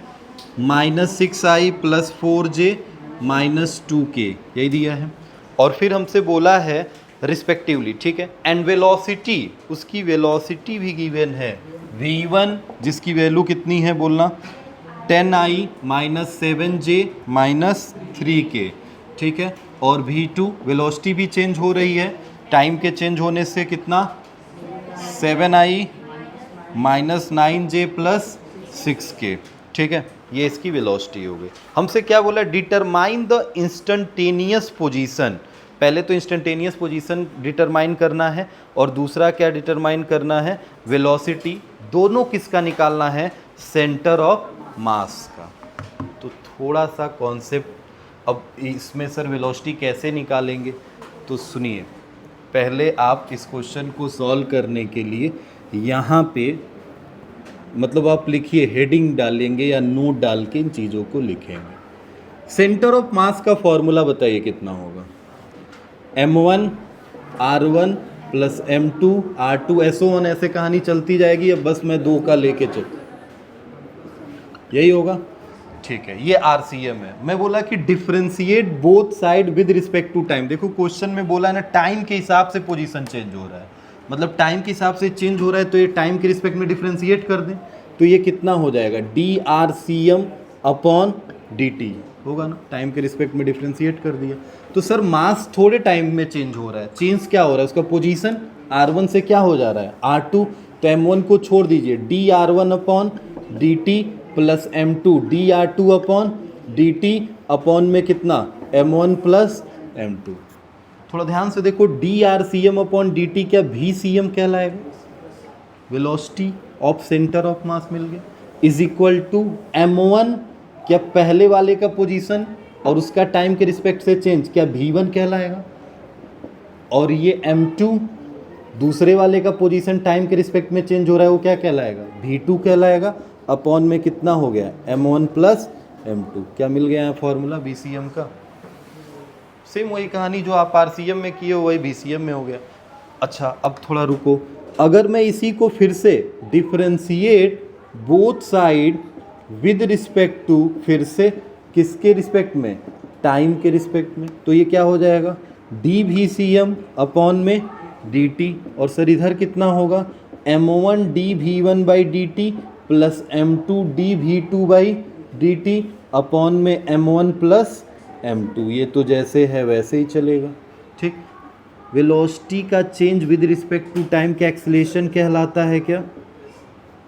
Speaker 1: -6i plus 4j minus 2k, यही दिया है। और फिर हमसे बोला है रिस्पेक्टिवली, ठीक है, एंड वेलोसिटी, उसकी वेलोसिटी भी गिवन है V1 जिसकी वैल्यू कितनी है बोलना, 10i minus 7j minus 3k, ठीक है। और V2 वेलोसिटी भी चेंज हो रही है, टाइम के चेंज होने से कितना, 7i minus 9j plus 6k, ठीक है। ये इसकी वेलोसिटी हो गई। हमसे क्या बोला, डिटरमाइन द इंस्टेंटेनियस पोजीशन। पहले तो इंस्टेंटेनियस पोजीशन डिटरमाइन करना है और दूसरा क्या डिटरमाइन करना है, वेलोसिटी। दोनों किसका निकालना है, सेंटर ऑफ मास का। तो थोड़ा सा कॉन्सेप्ट, अब इसमें सर वेलोसिटी कैसे निकालेंगे, तो सुनिए। पहले आप इस क्वेश्चन को सॉल्व करने के लिए यहाँ पे मतलब आप लिखिए, हेडिंग डालेंगे या नोट डाल के इन चीज़ों को लिखेंगे। सेंटर ऑफ मास का फॉर्मूला बताइए कितना होगा, m1 r1 plus m2 r2 SO1, ऐसे कहानी चलती जाएगी। अब बस मैं 2 का लेके चल, यही होगा, ठीक है। ये RCM है। मैं बोला कि differentiate both side with respect to time. देखो क्वेश्चन में बोला है ना, टाइम के हिसाब से पोजीशन चेंज हो रहा है, मतलब टाइम के हिसाब से चेंज हो रहा है, तो ये टाइम के रिस्पेक्ट में डिफ्रेंशिएट कर दें तो ये कितना हो जाएगा, DRCM अपॉन DT होगा ना, टाइम के रिस्पेक्ट में डिफ्रेंशिएट कर दिया। तो सर मास थोड़े टाइम में चेंज हो रहा है, चेंज क्या हो रहा है, उसका पोजीशन R1 से क्या हो जा रहा है, R2, तो M1 को छोड़ दीजिए, DR1 upon DT plus M2 DR2 upon DT upon में कितना, M1 प्लस M2। थोड़ा ध्यान से देखो, DRCM अपॉन DT क्या VCM कहलाएगा, velocity of centre of mass मिल गया, इज इक्वल टू M1 क्या पहले वाले का पोजीशन और उसका टाइम के रिस्पेक्ट से चेंज क्या V1 कहलाएगा, और ये M2 दूसरे वाले का पोजीशन टाइम के रिस्पेक्ट में चेंज हो रहा है, वो क्या कहलाएगा, V2 कहलाएगा, अपॉन में कितना हो गया, M1 प्लस M2। क्या मिल गया है फॉर्मूला VCM का। सेम वही कहानी जो आप RCM में किए हो वही VCM में हो गया। अच्छा अब थोड़ा रुको, अगर मैं इसी को फिर से differentiate both side with respect to, फिर से किसके रिस्पेक्ट में, टाइम के रिस्पेक्ट में, तो ये क्या हो जाएगा, DVCM अपॉन में DT, और सर इधर कितना होगा, M1 dV1 by DT plus M2 dV2 by DT upon में M1 प्लस M2। ये तो जैसे है वैसे ही चलेगा, ठीक। वेलोसिटी का change with respect to time का एक्सेलेरेशन कहलाता है क्या,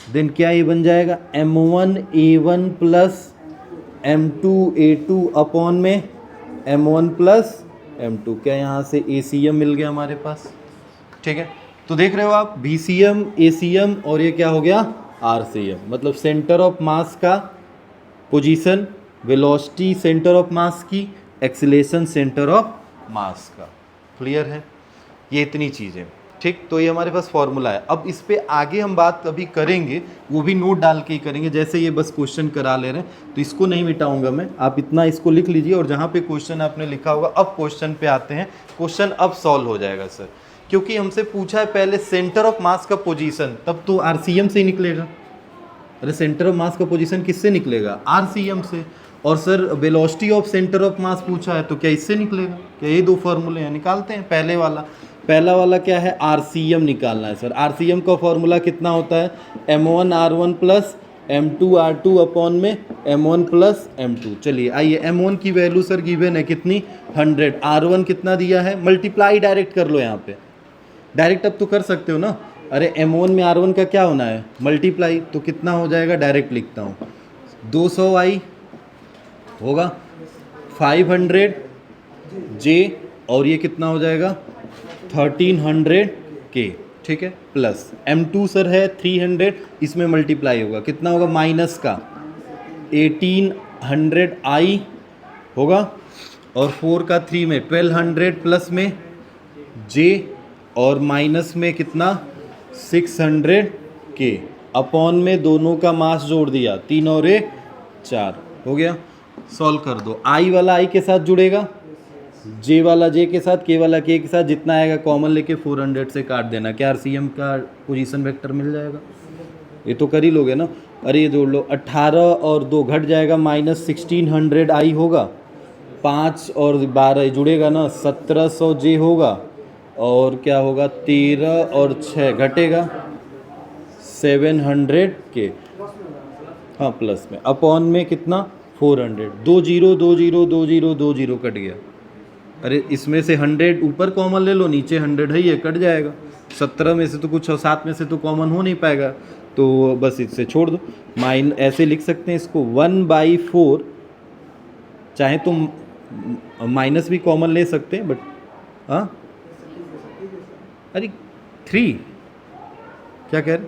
Speaker 1: देन क्या ये बन जाएगा, M1 A1 plus M2 A2 upon में M1 प्लस M2। क्या यहाँ से ACM मिल गया हमारे पास, ठीक है। तो देख रहे हो आप, VCM ACM और ये क्या हो गया RCM, मतलब सेंटर ऑफ मास का पोजीशन, वेलोसिटी सेंटर ऑफ मास की, एक्सीलरेशन सेंटर ऑफ मास का। क्लियर है, ये इतनी चीज़ें, ठीक। तो ये हमारे पास फॉर्मूला है। अब इस पे आगे हम बात अभी करेंगे, वो भी नोट डाल के ही करेंगे, जैसे ये बस क्वेश्चन करा ले रहे हैं तो इसको नहीं मिटाऊंगा मैं, आप इतना इसको लिख लीजिए, और जहाँ पे क्वेश्चन आपने लिखा होगा, अब क्वेश्चन पे आते हैं। क्वेश्चन अब सॉल्व हो जाएगा सर, क्योंकि हमसे पूछा है पहले सेंटर ऑफ मास का पोजीशन, तब तो RCM से ही निकलेगा। अरे सेंटर ऑफ मास का पोजीशन किससे निकलेगा, RCM से। और sir velocity of centre of मास पूछा है, तो क्या इससे निकलेगा, क्या ये 2 फॉर्मूले हैं, निकालते हैं। पहला वाला क्या है, RCM निकालना है सर। RCM का फॉर्मूला कितना होता है, M1 R1 plus M2 R2 upon में M1 प्लस M2। चलिए आइए, M1 की वैल्यू सर गिवन है कितनी, 100, R1 कितना दिया है, मल्टीप्लाई डायरेक्ट कर लो यहाँ पे, डायरेक्ट अब तो कर सकते हो ना। अरे M1 में R1 का क्या होना है, मल्टीप्लाई, तो कितना हो जाएगा, डायरेक्ट लिखता हूँ, 200i होगा 500 J, और ये कितना हो जाएगा 1300 K, ठीक है, प्लस M2 सर है 300, इसमें मल्टीप्लाई होगा, कितना होगा, माइनस का 1800i होगा, और 4 का 3 में 1200 प्लस में J, और माइनस में कितना 600 K, अपॉन में दोनों का मास जोड़ दिया, 3 और 1 4 हो गया। सॉल्व कर दो, I वाला I के साथ जुड़ेगा, J वाला J के साथ, K वाला K के साथ, जितना आएगा कॉमन लेके 400 से काट देना, क्या RCM का पोजीशन वेक्टर मिल जाएगा। ये तो कर ही लोगे ना। अरे ये जोड़ लो, 18 और 2 घट जाएगा, माइनस 1600i होगा, 5 और 12 जुड़ेगा ना, 1700 J होगा, और क्या होगा 13 और 6 घटेगा 700 के, हाँ प्लस में, अपॉन में कितना 400, 20 कट गया। अरे इसमें से 100 ऊपर कॉमन ले लो, नीचे 100 है, ये कट जाएगा। 17 में से तो कुछ और 7 में से तो कॉमन हो नहीं पाएगा, तो बस इससे छोड़ दो। ऐसे लिख सकते हैं इसको 1/4, चाहे तो माइनस भी कॉमन ले सकते हैं, बट हाँ, अरे 3 क्या कह रहे,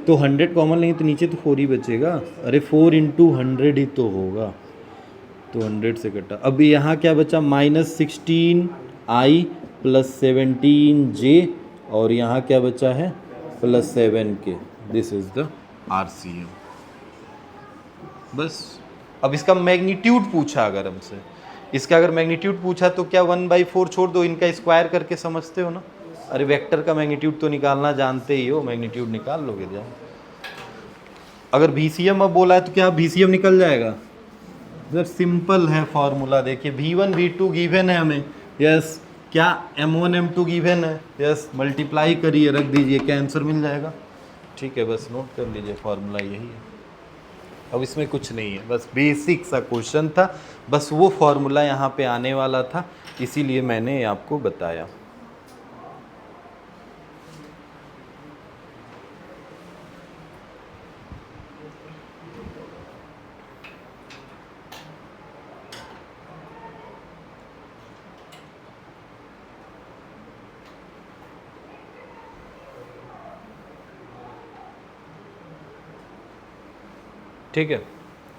Speaker 1: तो 100 कॉमन नहीं तो नीचे तो 4 ही बचेगा। अरे 4 × 100 ही तो होगा, तो 100 से कटा। अब यहाँ क्या बचा, -16i + 17j, और यहाँ क्या बचा है +7k। This is the RCM। बस अब इसका मैग्नीट्यूड पूछा अगर हमसे, इसका अगर मैग्नीट्यूड पूछा तो क्या 1/4 छोड़ दो, इनका स्क्वायर करके समझते हो ना। अरे वेक्टर का मैग्नीट्यूड तो निकालना जानते ही हो, मैग्नीट्यूड निकाल लोगे जाओ। अगर VCM अब बोला है तो क्या VCM निकल जाएगा। सर सिंपल है फॉर्मूला, देखिए V1 V2 गिवन है हमें, यस, क्या M1 M2 गिवन है, यस, मल्टीप्लाई करिए, रख दीजिए, क्या आंसर मिल जाएगा। ठीक है, बस नोट कर लीजिए, फॉर्मूला यही है। अब इसमें कुछ नहीं है, बस बेसिक सा क्वेश्चन था, बस वो फॉर्मूला यहाँ पे आने वाला था, इसीलिए मैंने आपको बताया। ठीक है,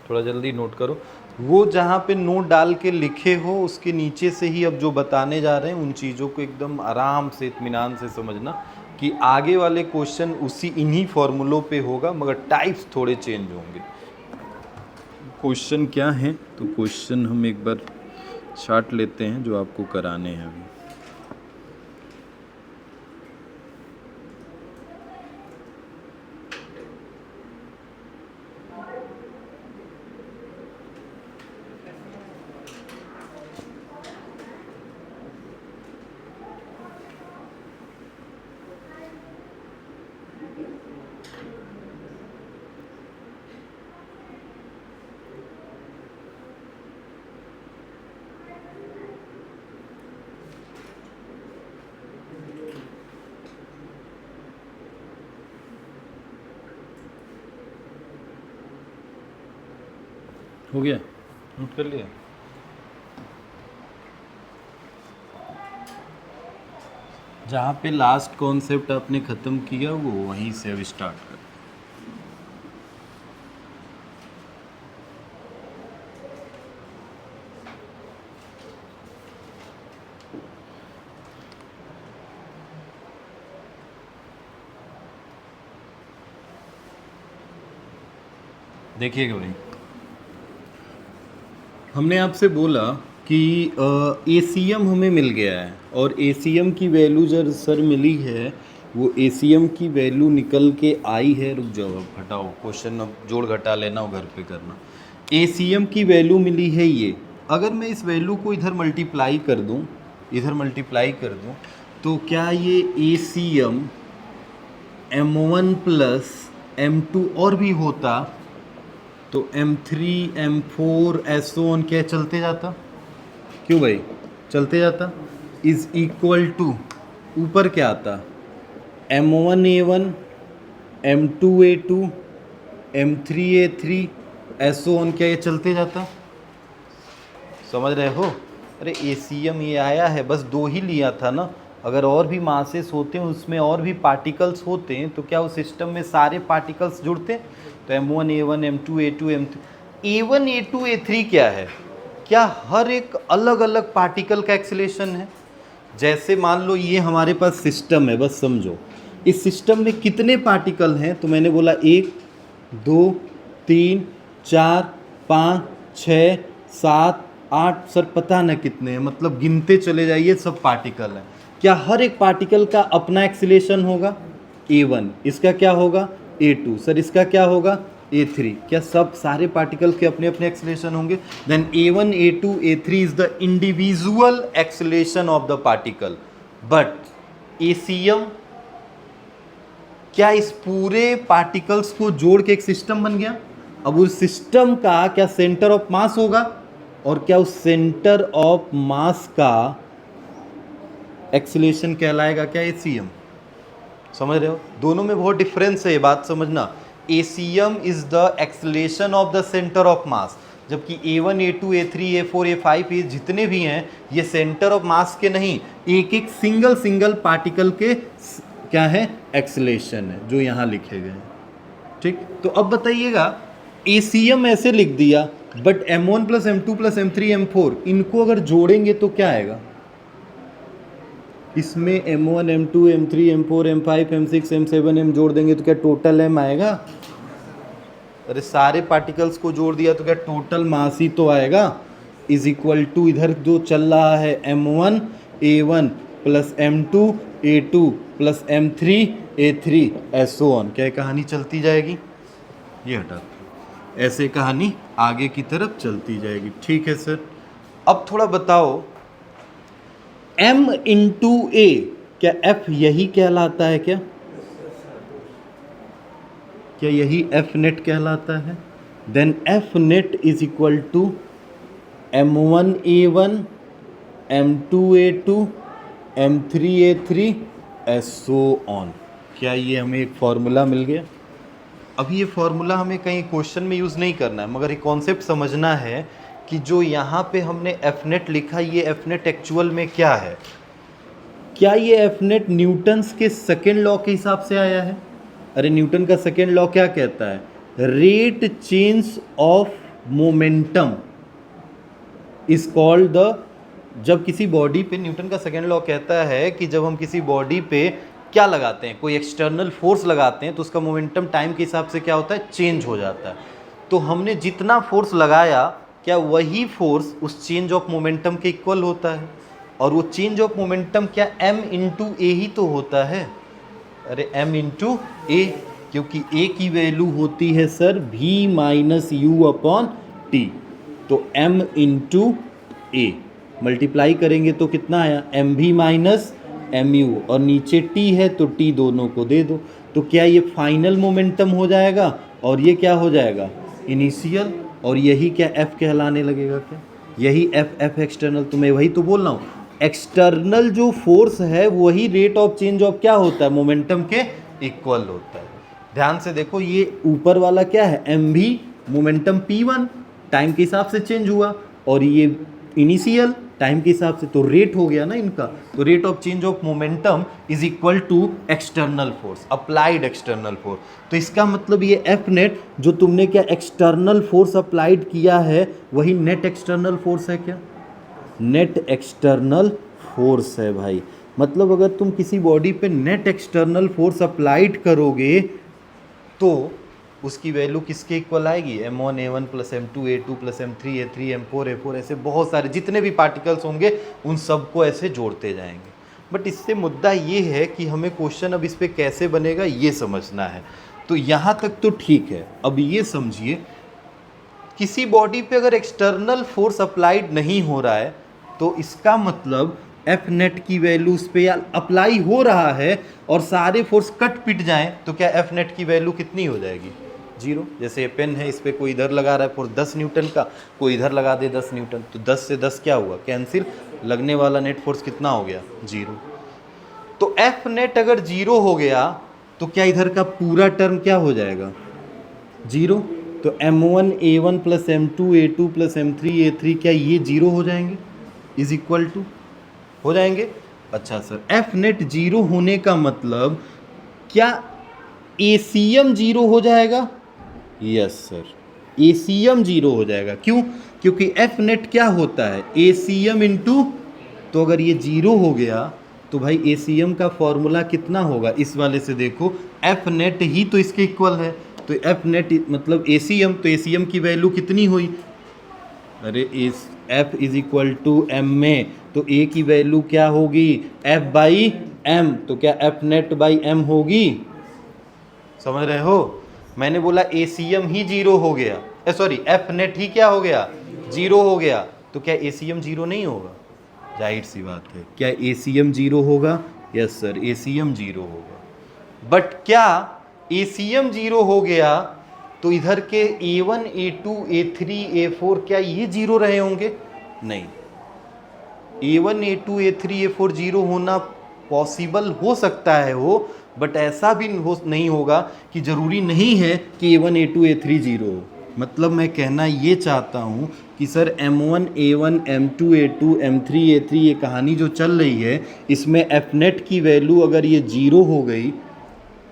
Speaker 1: थोड़ा जल्दी नोट करो, वो जहाँ पे नोट डाल के लिखे हो उसके नीचे से ही अब जो बताने जा रहे हैं उन चीज़ों को एकदम आराम से इत्मीनान से समझना कि आगे वाले क्वेश्चन उसी इन्हीं फॉर्मूलों पे होगा, मगर टाइप्स थोड़े चेंज होंगे। क्वेश्चन क्या है, तो क्वेश्चन हम एक बार चार्ट लेते हैं जो आपको कराने हैं अभी। हो गया, नोट कर लिया। जहाँ पे लास्ट कॉन्सेप्ट आपने ख़त्म किया वो वहीं से अब स्टार्ट कर। देखिएगा भाई, हमने आपसे बोला कि ACM हमें मिल गया है, और ACM की वैल्यू जो सर मिली है वो ACM की वैल्यू निकल के आई है। रुक जाओ, अब हटाओ क्वेश्चन, अब जोड़ घटा लेना हो घर पे करना। ACM की वैल्यू मिली है ये, अगर मैं इस वैल्यू को इधर मल्टीप्लाई कर दूं, तो क्या ये ACM M1 + M2 और भी होता तो M3 M4 S1 क्या चलते जाता, क्यों भाई चलते जाता, इज इक्वल टू ऊपर क्या आता M1 A1 M2 A2 M3 A3 S1 क्या ये चलते जाता। समझ रहे हो। अरे ACM ये आया है, बस 2 ही लिया था ना, अगर और भी मासेस होते हैं उसमें और भी पार्टिकल्स होते हैं तो क्या उस सिस्टम में सारे पार्टिकल्स जुड़ते हैं। तो M1 A1 M2 A2 M3 A1 A2 A3 क्या है, क्या हर एक अलग अलग पार्टिकल का एक्सीलरेशन है। जैसे मान लो ये हमारे पास सिस्टम है, बस समझो इस सिस्टम में कितने पार्टिकल हैं, तो मैंने बोला 1 2 3 4 5 6 7 8, सर पता ना कितने हैं, मतलब गिनते चले जाइए, सब पार्टिकल हैं। क्या हर एक पार्टिकल का अपना एक्सीलरेशन होगा A1, इसका क्या होगा A2, सर इसका क्या होगा A3, क्या सब सारे पार्टिकल के अपने अपने एक्सीलरेशन होंगे। Then A1 A2 A3 is the individual acceleration of the particle, but ACM क्या इस पूरे पार्टिकल्स को जोड़ के एक सिस्टम बन गया? अब उस सिस्टम का क्या सेंटर ऑफ मास होगा, और क्या उस सेंटर ऑफ मास का एक्सीलरेशन कहलाएगा क्या? एसीएम। समझ रहे हो? दोनों में बहुत डिफरेंस है, ये बात समझना। ACM is the acceleration of the centre of मास, जबकि A1 A2 A3 A4 A5 ये जितने भी हैं ये सेंटर ऑफ मास के नहीं, एक एक सिंगल पार्टिकल के क्या है? एक्सीलरेशन है, जो यहाँ लिखे गए हैं। ठीक, तो अब बताइएगा, एसीएम ऐसे लिख दिया, but M1 plus M2 plus M3 M4 इनको अगर जोड़ेंगे तो क्या आएगा? इसमें M1 M2 M3 M4 M5 M6 M7 M जोड़ देंगे तो क्या टोटल M आएगा? अरे सारे पार्टिकल्स को जोड़ दिया तो क्या टोटल मास ही तो आएगा, इज इक्वल टू इधर जो चल रहा है M1 A1 plus M2 A2 plus M3 A3 ऐसो ऑन। क्या कहानी चलती जाएगी? ये हटा, ऐसे कहानी आगे की तरफ चलती जाएगी। ठीक है सर, अब थोड़ा बताओ, M इंटू ए, क्या F यही कहलाता है क्या? क्या यही F नेट कहलाता है? Then F net is equal to M1 A1 M2 A2 M3 A3 ऐसो ऑन। क्या ये हमें एक फॉर्मूला मिल गया? अभी ये फॉर्मूला हमें कहीं क्वेश्चन में यूज़ नहीं करना है, मगर ये कॉन्सेप्ट समझना है कि जो यहाँ पे हमने एफ नेट लिखा, ये एफ नेट एक्चुअल में क्या है? क्या ये एफ नेट न्यूटन्स के सेकेंड लॉ के हिसाब से आया है? अरे न्यूटन का सेकेंड लॉ क्या कहता है? Rate change of momentum is called the, जब किसी बॉडी पे, न्यूटन का सेकेंड लॉ कहता है कि जब हम किसी बॉडी पे क्या लगाते हैं, कोई एक्सटर्नल फोर्स लगाते हैं, तो उसका मोमेंटम टाइम के हिसाब से क्या होता है? चेंज हो जाता है। तो हमने जितना फोर्स लगाया, क्या वही फोर्स उस चेंज ऑफ मोमेंटम के इक्वल होता है? और वो चेंज ऑफ मोमेंटम क्या m इंटू ए ही तो होता है? अरे m इंटू ए, क्योंकि a की वैल्यू होती है sir v minus you upon T. तो m इंटू ए मल्टीप्लाई करेंगे तो कितना आया? एम भी माइनस एम यू, और नीचे t है तो t दोनों को दे दो। तो क्या ये फाइनल मोमेंटम हो जाएगा, और ये क्या हो जाएगा? इनिशियल। और यही क्या f कहलाने लगेगा? क्या यही f एक्सटर्नल? तो मैं वही तो बोल रहा हूँ, एक्सटर्नल जो फोर्स है वही रेट ऑफ चेंज ऑफ क्या होता है? मोमेंटम के इक्वल होता है। ध्यान से देखो, ये ऊपर वाला क्या है? m भी मोमेंटम p1 टाइम के हिसाब से चेंज हुआ, और ये इनिशियल टाइम के हिसाब से, तो रेट हो गया ना इनका। तो rate of change of momentum is equal to external force, applied external force. तो इसका मतलब ये एफ नेट जो तुमने क्या एक्सटर्नल फोर्स अप्लाइड किया है, वही नेट एक्सटर्नल फोर्स है। क्या नेट एक्सटर्नल फोर्स है भाई? मतलब अगर तुम किसी बॉडी पे नेट एक्सटर्नल फोर्स अप्लाइड करोगे तो उसकी वैल्यू किसके इक्वल आएगी? M1 A1 plus M2 A2 plus M3 A3 M4 A4, ऐसे बहुत सारे जितने भी पार्टिकल्स होंगे उन सबको ऐसे जोड़ते जाएंगे। बट इससे मुद्दा ये है कि हमें क्वेश्चन अब इस पर कैसे बनेगा ये समझना है। तो यहाँ तक तो ठीक है। अब ये समझिए, किसी बॉडी पे अगर एक्सटर्नल फोर्स अप्लाइड नहीं हो रहा है तो इसका मतलब एफ नेट की वैल्यू उस पर अप्लाई हो रहा है और सारे फोर्स कट पिट जाएं तो क्या एफ नेट की वैल्यू कितनी हो जाएगी? 0। जैसे ये पेन है, इस पर कोई इधर लगा रहा है फोर्स 10 न्यूटन का, कोई इधर लगा दे 10 न्यूटन, तो 10 से 10 क्या हुआ? कैंसिल। लगने वाला नेट फोर्स कितना हो गया? 0। तो एफ नेट अगर 0 हो गया तो क्या इधर का पूरा टर्म क्या हो जाएगा? 0। तो M1 A1 plus M2 A2 plus M3 A3 क्या ये 0 हो जाएंगे? इज इक्वल टू हो जाएंगे। अच्छा सर, एफ नेट 0 होने का मतलब क्या ACM 0 हो जाएगा? यस सर, ACM 0 हो जाएगा। क्यों? क्योंकि एफ नेट क्या होता है? ACM इंटू, तो अगर ये 0 हो गया तो भाई ACM का फॉर्मूला कितना होगा? इस वाले से देखो, एफ नेट ही तो इसके इक्वल है, तो एफ नेट मतलब ACM, तो ACM की वैल्यू कितनी हुई? अरे F is equal to M में, तो ए की वैल्यू क्या होगी? एफ बाई एम, तो क्या एफ नेट बाई एम होगी? समझ रहे हो? मैंने बोला ACM ही 0 हो गया, सॉरी एफ नेट ही क्या हो गया? 0 हो गया, तो क्या ACM 0 नहीं होगा? जाहिर सी बात है, क्या ACM 0 होगा? यस सर, ACM 0 होगा। बट क्या ACM 0 हो गया तो इधर के A1 A2 A3 A4 क्या ये 0 रहे होंगे? नहीं, A1 A2 A3 A4 0 होना पॉसिबल हो सकता है हो, बट ऐसा भी नहीं होगा कि ज़रूरी नहीं है कि A1 A2 A3 0 हो। मतलब मैं कहना ये चाहता हूँ कि sir M1 A1 M2 A2 M3 A3 ये कहानी जो चल रही है, इसमें Fnet की वैल्यू अगर ये 0 हो गई,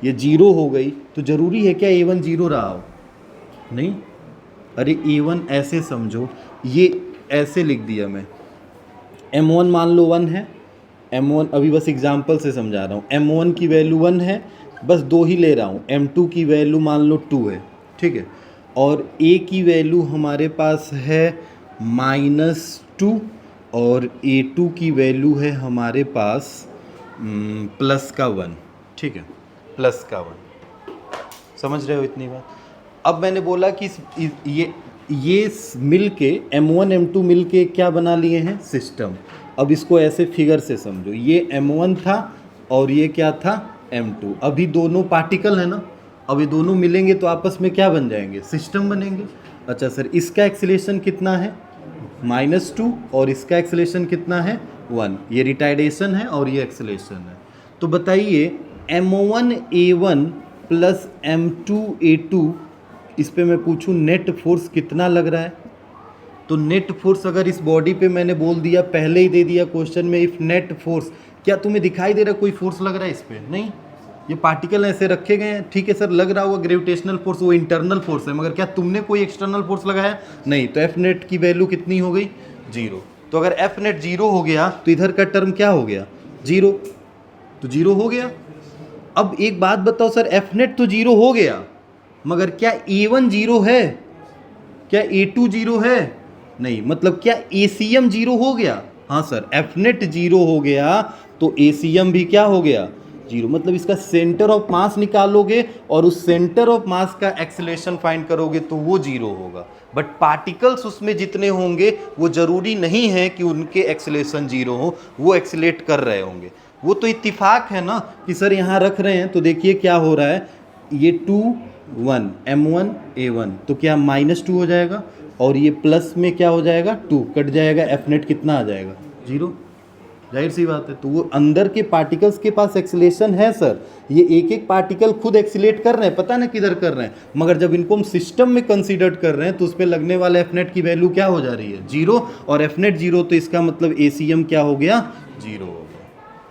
Speaker 1: ये 0 हो गई तो ज़रूरी है क्या A1 0 रहा हो? नहीं। अरे A1 ऐसे समझो, ये ऐसे लिख दिया मैं, M1 मान लो 1 है, M1 अभी बस एग्जांपल से समझा रहा हूँ, M1 की वैल्यू 1 है, बस 2 ही ले रहा हूँ, M2 की वैल्यू मान लो 2 है, ठीक है, और A की वैल्यू हमारे पास है -2 और A2 की वैल्यू है हमारे पास प्लस का 1, ठीक है, प्लस का 1। समझ रहे हो इतनी बात? अब मैंने बोला कि ये मिल के M1 M2 मिल के क्या बना लिए हैं? सिस्टम। अब इसको ऐसे फिगर से समझो, ये M1 था और ये क्या था? M2। अभी दोनों पार्टिकल है ना, अब ये दोनों मिलेंगे तो आपस में क्या बन जाएंगे? सिस्टम बनेंगे। अच्छा सर, इसका एक्सीलरेशन कितना है? -2 और इसका एक्सीलरेशन कितना है? 1। ये रिटार्डेशन है और ये एक्सीलरेशन है। तो बताइए M1 A1 plus M2 A2, इस पे मैं पूछूं नेट फोर्स कितना लग रहा है? तो नेट फोर्स अगर इस बॉडी पे मैंने बोल दिया, पहले ही दे दिया क्वेश्चन में, इफ नेट फोर्स, क्या तुम्हें दिखाई दे रहा है कोई फोर्स लग रहा है इस पे? नहीं, ये पार्टिकल ऐसे रखे गए हैं, ठीक है सर, लग रहा होगा ग्रेविटेशनल फोर्स, वो इंटरनल फोर्स है, मगर क्या तुमने कोई एक्सटर्नल फोर्स लगाया? नहीं। तो एफ नेट की वैल्यू कितनी हो गई? 0। तो अगर एफ नेट 0 हो गया तो इधर का टर्म क्या हो गया? 0। तो 0 हो गया। अब एक बात बताओ सर, एफ नेट तो 0 हो गया, मगर क्या A1 0 है? क्या A2 0 है? नहीं। मतलब क्या ACM 0 हो गया? हाँ सर, Fnet 0 हो गया तो ACM भी क्या हो गया? 0। मतलब इसका सेंटर ऑफ मास निकालोगे और उस सेंटर ऑफ मास का एक्सेलरेशन फाइंड करोगे तो वो 0 होगा। बट पार्टिकल्स उसमें जितने होंगे वो जरूरी नहीं है कि उनके एक्सेलरेशन 0 हो, वो एक्सेलरेट कर रहे होंगे। वो तो इत्तिफाक है ना कि सर यहाँ रख रहे हैं, तो देखिए क्या हो रहा है, ये 2 1 M1 A1 तो क्या -2 हो जाएगा, और ये प्लस में क्या हो जाएगा? 2 कट जाएगा, Fnet कितना आ जाएगा? 0। जाहिर सी बात है। तो वो अंदर के पार्टिकल्स के पास एक्सीलरेशन है सर, ये एक एक पार्टिकल खुद एक्सीलेट कर रहे हैं, पता ना किधर कर रहे हैं, मगर जब इनको हम सिस्टम में कंसीडर कर रहे हैं तो उस पर लगने वाला Fnet की वैल्यू क्या हो जा रही है? 0। और Fnet 0 तो इसका मतलब ACM क्या हो गया? 0 हो गया।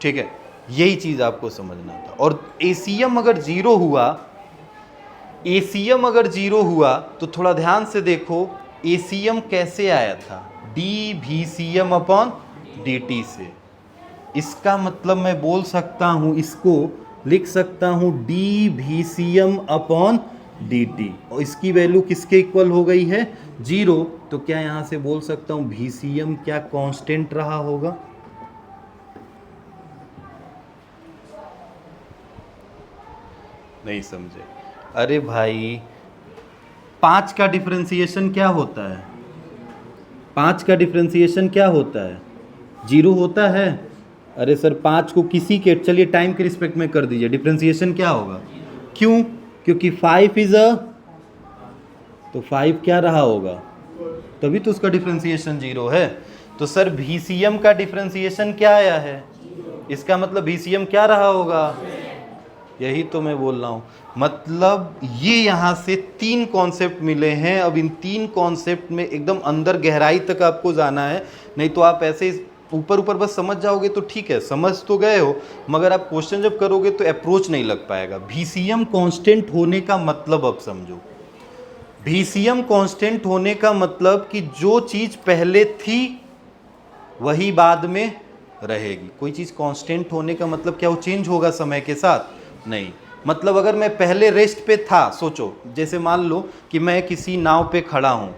Speaker 1: ठीक है, यही चीज़ आपको समझना था। और ACM अगर 0 हुआ, ACM अगर 0 हुआ तो थोड़ा ध्यान से देखो ACM कैसे आया था? dVCM अपॉन dt से। इसका मतलब मैं बोल सकता हूँ, इसको लिख सकता हूँ dVCM अपॉन dt, और इसकी वैल्यू किसके इक्वल हो गई है? 0। तो क्या यहाँ से बोल सकता हूँ VCM क्या कांस्टेंट रहा होगा? नहीं समझे? अरे भाई, 5 का डिफरेंशिएशन क्या होता है? 5 का डिफरेंशिएशन क्या होता है? 0 होता है। अरे सर 5 को किसी के, चलिए टाइम के रिस्पेक्ट में कर दीजिए, डिफरेंशिएशन क्या होगा? क्यों? क्योंकि 5 इज अ, तो 5 क्या रहा होगा? तभी तो उसका डिफरेंशिएशन 0 है। तो सर VCM का डिफरेंशिएशन क्या आया है? इसका मतलब VCM क्या रहा होगा? यही तो मैं बोल रहा हूँ। मतलब ये यहाँ से 3 कॉन्सेप्ट मिले हैं। अब इन 3 कॉन्सेप्ट में एकदम अंदर गहराई तक आपको जाना है, नहीं तो आप ऐसे ऊपर ऊपर बस समझ जाओगे तो ठीक है, समझ तो गए हो, मगर आप क्वेश्चन जब करोगे तो अप्रोच नहीं लग पाएगा। VCM कांस्टेंट होने का मतलब अब समझो। VCM कांस्टेंट होने का मतलब कि जो चीज़ पहले थी वही बाद में रहेगी। कोई चीज़ कांस्टेंट होने का मतलब क्या वो चेंज होगा समय के साथ? नहीं। मतलब अगर मैं पहले रेस्ट पे था, सोचो जैसे मान लो कि मैं किसी नाव पे खड़ा हूँ,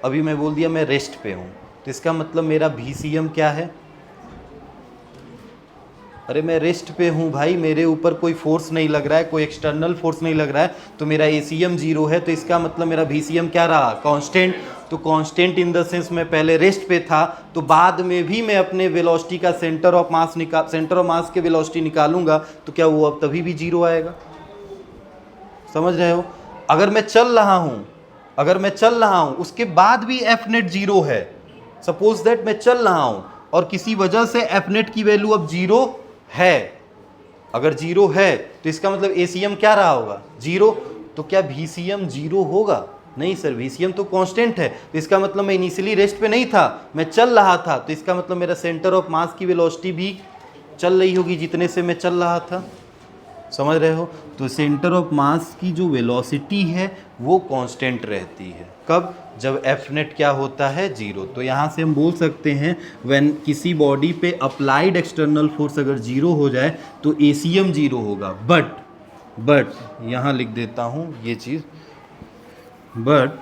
Speaker 1: अभी मैं बोल दिया मैं रेस्ट पे हूँ, तो इसका मतलब मेरा VCM क्या है? अरे मैं रेस्ट पे हूँ भाई, मेरे ऊपर कोई फोर्स नहीं लग रहा है, कोई एक्सटर्नल फोर्स नहीं लग रहा है, तो मेरा ACM जीरो है, तो इसका मतलब मेरा VCM क्या रहा, कांस्टेंट। तो कांस्टेंट इन द सेंस मैं पहले रेस्ट पे था, तो बाद में भी मैं अपने वेलोसिटी का सेंटर ऑफ मास के वेलोसिटी निकालूंगा, तो क्या वो अब तभी भी जीरो आएगा। समझ रहे हो। अगर मैं चल रहा हूं उसके बाद भी एफ नेट जीरो है, सपोज दैट मैं चल रहा हूं और किसी वजह से एफ नेट की वैल्यू अब जीरो है, अगर जीरो है तो इसका मतलब ACM क्या रहा होगा, जीरो। तो क्या VCM जीरो होगा, नहीं सर, VCM तो कांस्टेंट है, तो इसका मतलब मैं इनिशियली रेस्ट पे नहीं था, मैं चल रहा था, तो इसका मतलब मेरा सेंटर ऑफ मास की वेलोसिटी भी चल रही होगी जितने से मैं चल रहा था। समझ रहे हो। तो सेंटर ऑफ मास की जो वेलोसिटी है वो कांस्टेंट रहती है, कब, जब एफ नेट क्या होता है, जीरो। तो यहाँ से हम बोल सकते हैं व्हेन किसी बॉडी पे अप्लाइड एक्सटर्नल फोर्स अगर जीरो हो जाए तो ACM जीरो होगा। बट यहाँ लिख देता हूँ ये चीज़, बट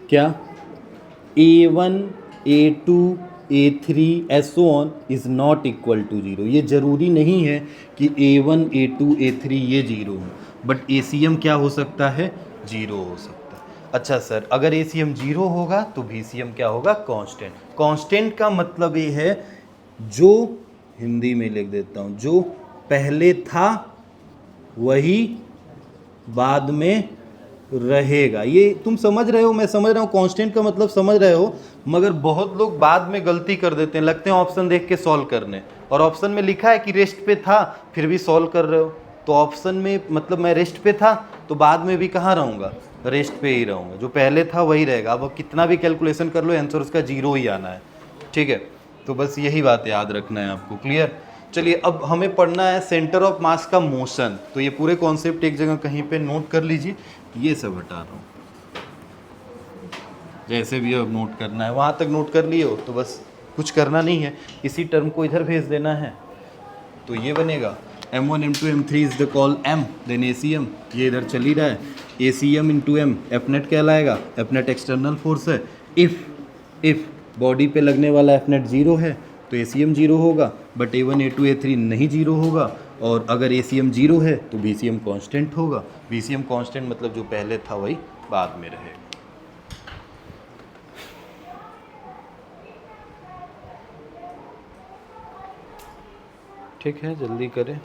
Speaker 1: क्या A1 A2 A3 so on is not equal to zero. ये ज़रूरी नहीं है कि A1 A2 A3 ये जीरो हो, बट ACM क्या हो सकता है, जीरो हो सकता है। अच्छा सर, अगर ACM जीरो होगा तो VCM क्या होगा, कांस्टेंट। कांस्टेंट का मतलब ये है जो, हिंदी में लिख देता हूँ, जो पहले था वही बाद में रहेगा। ये तुम समझ रहे हो, मैं समझ रहा हूँ, कांस्टेंट का मतलब समझ रहे हो, मगर बहुत लोग बाद में गलती कर देते हैं, लगते हैं ऑप्शन देख के सॉल्व करने, और ऑप्शन में लिखा है कि रेस्ट पे था फिर भी सॉल्व कर रहे हो। तो ऑप्शन में मतलब मैं रेस्ट पे था तो बाद में भी कहाँ रहूँगा, रेस्ट पे ही रहूँगा, जो पहले था वही रहेगा। अब कितना भी कैलकुलेशन कर लो आंसर उसका जीरो ही आना है, ठीक है। तो बस यही बात याद रखना है आपको, क्लियर। चलिए अब हमें पढ़ना है सेंटर ऑफ मास का मोशन। तो ये पूरे कॉन्सेप्ट एक जगह कहीं पे नोट कर लीजिए, ये सब हटा रहा हूँ, जैसे भी अब नोट करना है वहाँ तक नोट कर लिए हो तो बस कुछ करना नहीं है, इसी टर्म को इधर भेज देना है। तो ये बनेगा M1 M2 M3 is the call M, then ACM, ये इधर चल ही रहा है, ACM into M F net कहलाएगा, एफ नेट एक्सटर्नल फोर्स है। इफ़ बॉडी पे लगने वाला एफ नेट जीरो है तो ACM जीरो होगा, बट A1 A2 A3 नहीं जीरो होगा, और अगर ACM जीरो है तो VCM कांस्टेंट होगा। VCM कांस्टेंट मतलब जो पहले था वही बाद में रहेगा। ठीक है, जल्दी करें।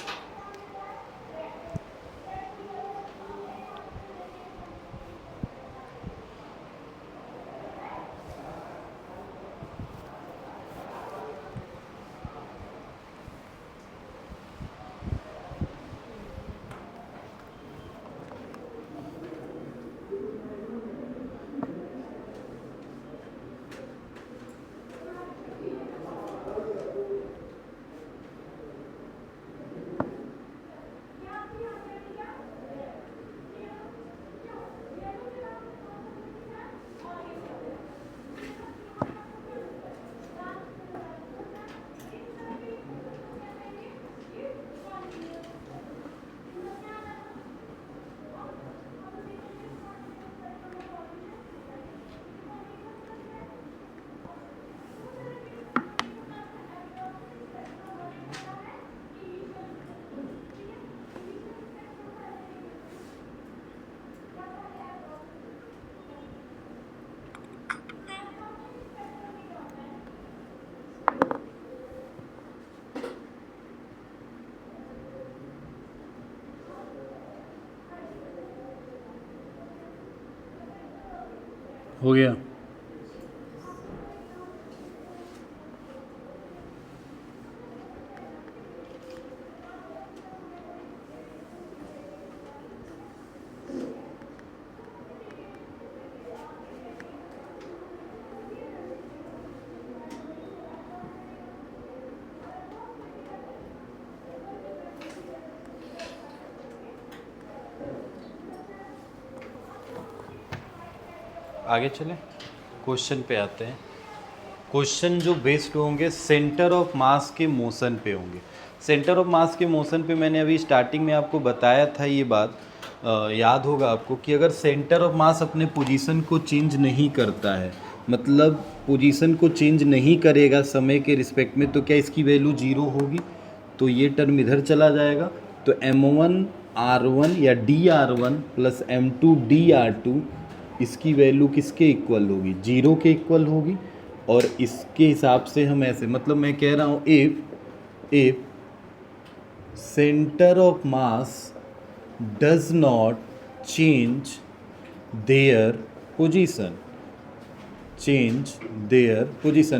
Speaker 1: हो गया। आगे चलें, क्वेश्चन पे आते हैं। क्वेश्चन जो बेस्ड होंगे सेंटर ऑफ मास के मोशन पे होंगे। सेंटर ऑफ मास के मोशन पे मैंने अभी स्टार्टिंग में आपको बताया था ये बात याद होगा आपको कि अगर सेंटर ऑफ मास अपने पोजीशन को चेंज नहीं करता है, मतलब पोजीशन को चेंज नहीं करेगा समय के रिस्पेक्ट में, तो क्या इसकी वैल्यू जीरो होगी? तो ये टर्म इधर चला जाएगा, तो m1 r1 या dr1 प्लस m2 dr2 इसकी वैल्यू किसके इक्वल होगी? जीरो के इक्वल होगी। और इसके हिसाब से हम ऐसे, मतलब मैं कह रहा हूँ if centre of mass does not change their position,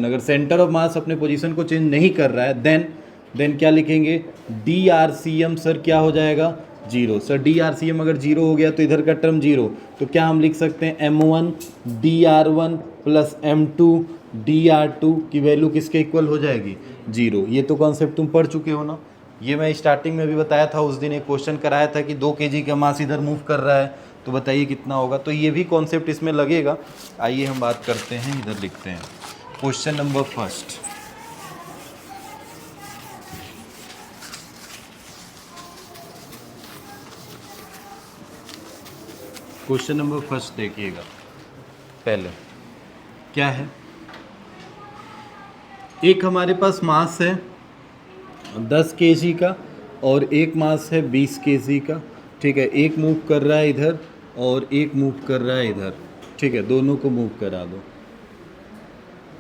Speaker 1: अगर सेंटर ऑफ मास अपने पोजीशन को चेंज नहीं कर रहा है, देन क्या लिखेंगे? D R C M sir क्या हो जाएगा? Zero. Sir D R C M अगर जीरो हो गया तो इधर का टर्म जीरो, तो क्या हम लिख सकते हैं m1 dr1 plus m2 dr2 की वैल्यू किसके इक्वल हो जाएगी? जीरो। ये तो कॉन्सेप्ट तुम पढ़ चुके हो ना, ये मैं स्टार्टिंग में भी बताया था, उस दिन एक क्वेश्चन कराया था कि 2 kg का मास इधर मूव कर रहा है, तो बताइए कितना होगा। तो ये भी कॉन्सेप्ट इसमें लगेगा। आइए हम बात करते हैं, इधर लिखते हैं question number first. Question number first देखिएगा। पहले क्या है, एक हमारे पास मास है 10 kg का और एक मास है 20 kg का, ठीक है। एक मूव कर रहा है इधर और एक मूव कर रहा है इधर, ठीक है। दोनों को मूव करा दो।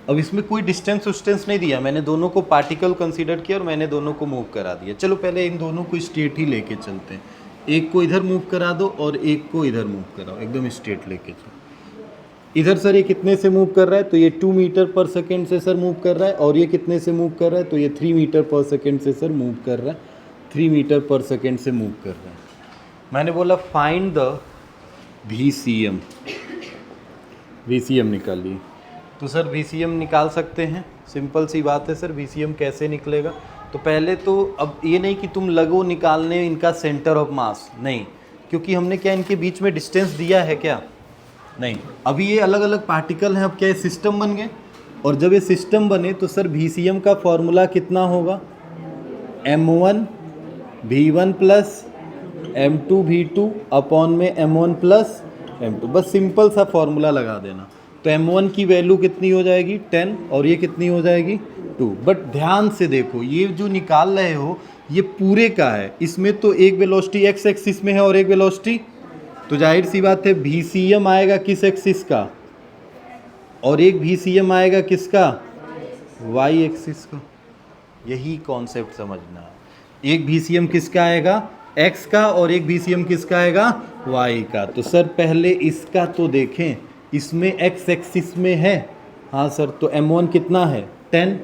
Speaker 1: अब इसमें कोई डिस्टेंस उस्टेंस नहीं दिया, मैंने दोनों को पार्टिकल कंसीडर किया और मैंने दोनों को मूव करा दिया। चलो पहले इन दोनों को स्ट्रेट ही लेके चलते हैं। एक को इधर मूव करा दो और एक को इधर मूव कराओ, एकदम स्ट्रेट लेके चलो। इधर सर ये कितने से मूव कर रहा है? तो ये 2 मीटर पर सेकेंड से सर मूव कर रहा है। और ये कितने से मूव कर रहा है? तो ये 3 मीटर पर सेकेंड से सर मूव कर रहा है, 3 मीटर पर सेकेंड से मूव कर रहा है। मैंने बोला फाइंड द VCM, VCM निकालिए। तो सर VCM निकाल सकते हैं, सिंपल सी बात है सर। VCM कैसे निकलेगा? तो पहले तो अब ये नहीं कि तुम लगो निकालने इनका सेंटर ऑफ मास, नहीं, क्योंकि हमने क्या इनके बीच में डिस्टेंस दिया है क्या? नहीं। अभी ये अलग अलग पार्टिकल हैं, अब क्या ये सिस्टम बन गए? और जब ये सिस्टम बने तो सर VCM का फॉर्मूला कितना होगा? m1 v1 plus m2 v2 upon में m1 प्लस m2, बस सिंपल सा फॉर्मूला लगा देना। तो m1 की वैल्यू कितनी हो जाएगी? 10, और ये कितनी हो जाएगी? 2। बट ध्यान से देखो, ये जो निकाल रहे हो ये पूरे का है, इसमें तो एक वेलोसिटी x एक्सिस में है और एक वेलोसिटी, तो जाहिर सी बात है VCM आएगा किस एक्सिस का और एक VCM आएगा किसका? y एक्सिस का। यही कॉन्सेप्ट समझना। एक VCM किसका आएगा? x का, और एक VCM किसका आएगा? y का। तो सर पहले इसका तो देखें, इसमें x एक्सिस में है, हाँ सर। तो m1 कितना है? 10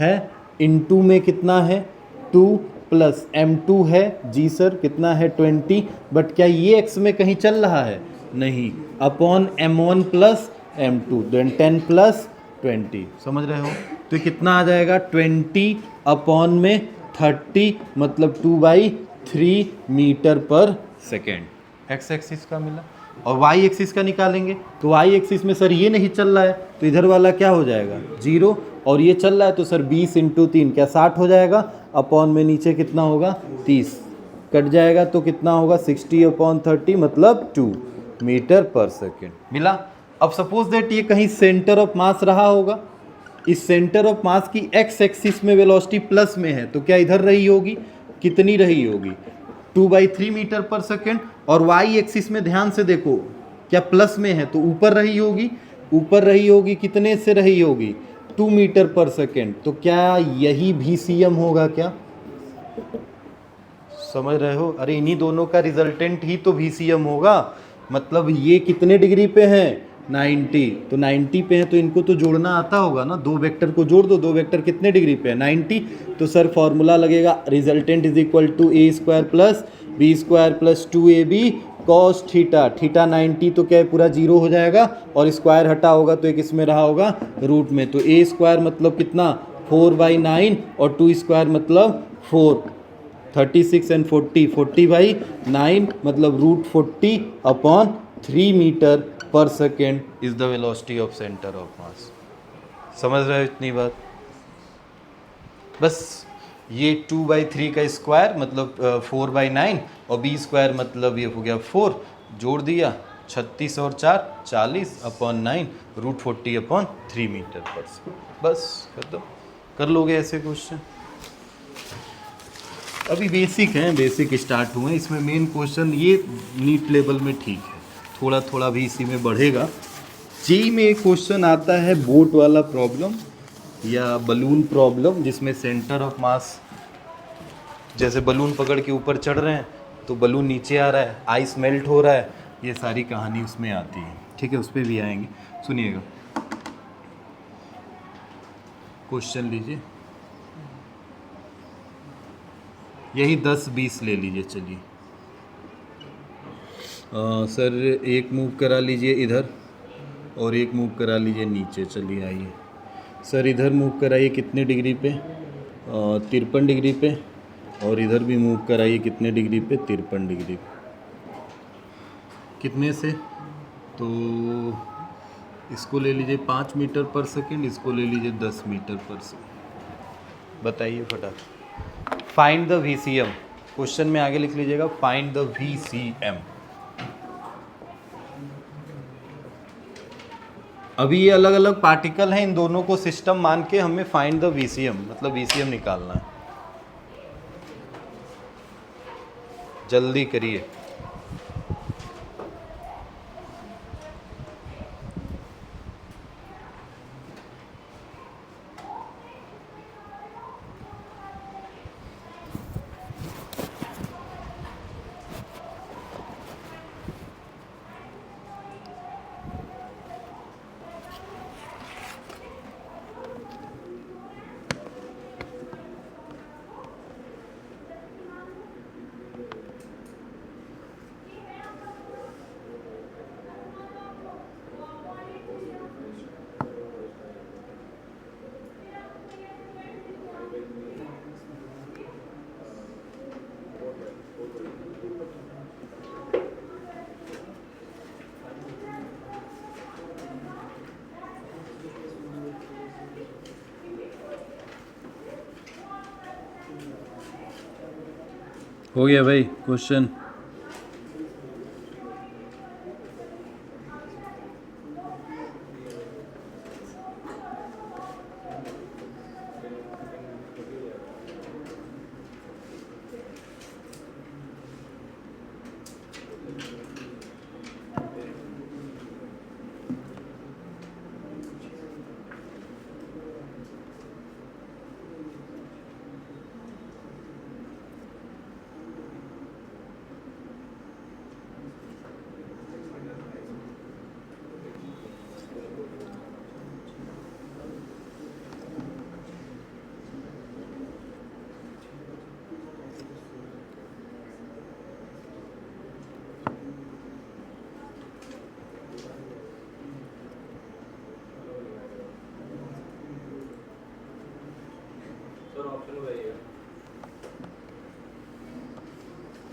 Speaker 1: है, इनटू में कितना है? 2 प्लस m2 है, जी सर कितना है? 20। बट क्या ये x में कहीं चल रहा है? नहीं, upon m1 plus m2, then 10 plus 20, समझ रहे हो? तो ये कितना आ जाएगा? 20 अपॉन में 30, मतलब 2/3 मीटर पर सेकेंड। x एक्सिस का मिला। और y एक्सिस का निकालेंगे, तो y एक्सिस में सर ये नहीं चल रहा है, तो इधर वाला क्या हो जाएगा? 0, और ये चल रहा है तो सर 20 × 3 क्या 60 हो जाएगा, अपॉन में नीचे कितना होगा? 30 कट जाएगा, तो कितना होगा? 60/30, मतलब 2 मीटर पर सेकेंड मिला। अब सपोज दैट ये कहीं सेंटर ऑफ मास रहा होगा, इस सेंटर ऑफ मास की x एक्सिस में वेलोसिटी प्लस में है, तो क्या इधर रही होगी? कितनी रही होगी? 2/3 मीटर पर सेकेंड। और y एक्सिस में ध्यान से देखो, क्या प्लस में है तो ऊपर रही होगी, ऊपर रही होगी, कितने से रही होगी? 2 मीटर पर सेकेंड। तो क्या यही VCM होगा क्या? समझ रहे हो? अरे इन्हीं दोनों का रिजल्टेंट ही तो VCM होगा। मतलब ये कितने डिग्री पे हैं? 90। तो 90 पे है तो इनको तो जोड़ना आता होगा ना, 2 वेक्टर को जोड़ दो। 2 वेक्टर कितने डिग्री पे है? 90। तो सर फॉर्मूला लगेगा resultant is equal to a² plus b² plus 2ab cos theta. Theta 90 तो क्या है? पूरा 0 हो जाएगा, और स्क्वायर हटा होगा तो एक इसमें रहा होगा रूट में। तो a² मतलब कितना? 4/9, और 2² मतलब 4। 36 एंड 40, 40/9 मतलब √40 अपॉन 3 मीटर पर second is the velocity of centre of मास। समझ रहे हो इतनी बात? बस ये 2/3 का स्क्वायर मतलब 4/9 और बी स्क्वायर मतलब ये हो गया 4, जोड़ दिया 36 और 4 40/9 √40/3 मीटर पर सेकंड। बस खत्म, कर लोगे ऐसे क्वेश्चन। अभी बेसिक हैं, बेसिक स्टार्ट हुए हैं, इसमें मेन क्वेश्चन ये नीट लेवल में ठीक है, थोड़ा थोड़ा भी इसी में बढ़ेगा। जेई में एक क्वेश्चन आता है बोट वाला प्रॉब्लम या बलून प्रॉब्लम, जिसमें सेंटर ऑफ मास, जैसे बलून पकड़ के ऊपर चढ़ रहे हैं तो बलून नीचे आ रहा है, आइस मेल्ट हो रहा है, ये सारी कहानी उसमें आती है। ठीक है, उस पर भी आएंगे, सुनिएगा। क्वेश्चन लीजिए, यही 10-20 ले लीजिए। चलिए सर एक मूव करा लीजिए इधर और एक मूव करा लीजिए नीचे। चलिए आइए सर, इधर मूव कराइए कितने डिग्री पे? 53 डिग्री पे। और इधर भी मूव कराइए कितने डिग्री पे? 53 डिग्री पे। कितने से? तो इसको ले लीजिए 5 मीटर पर सेकेंड, इसको ले लीजिए 10 मीटर पर सेकेंड। बताइए फटाफट। फाइंड द VCM, क्वेश्चन में आगे लिख लीजिएगा फाइंड द VCM। अभी ये अलग अलग पार्टिकल हैं, इन दोनों को सिस्टम मान के हमें फाइंड द VCM मतलब VCM निकालना है। जल्दी करिए। हो गया भाई क्वेश्चन।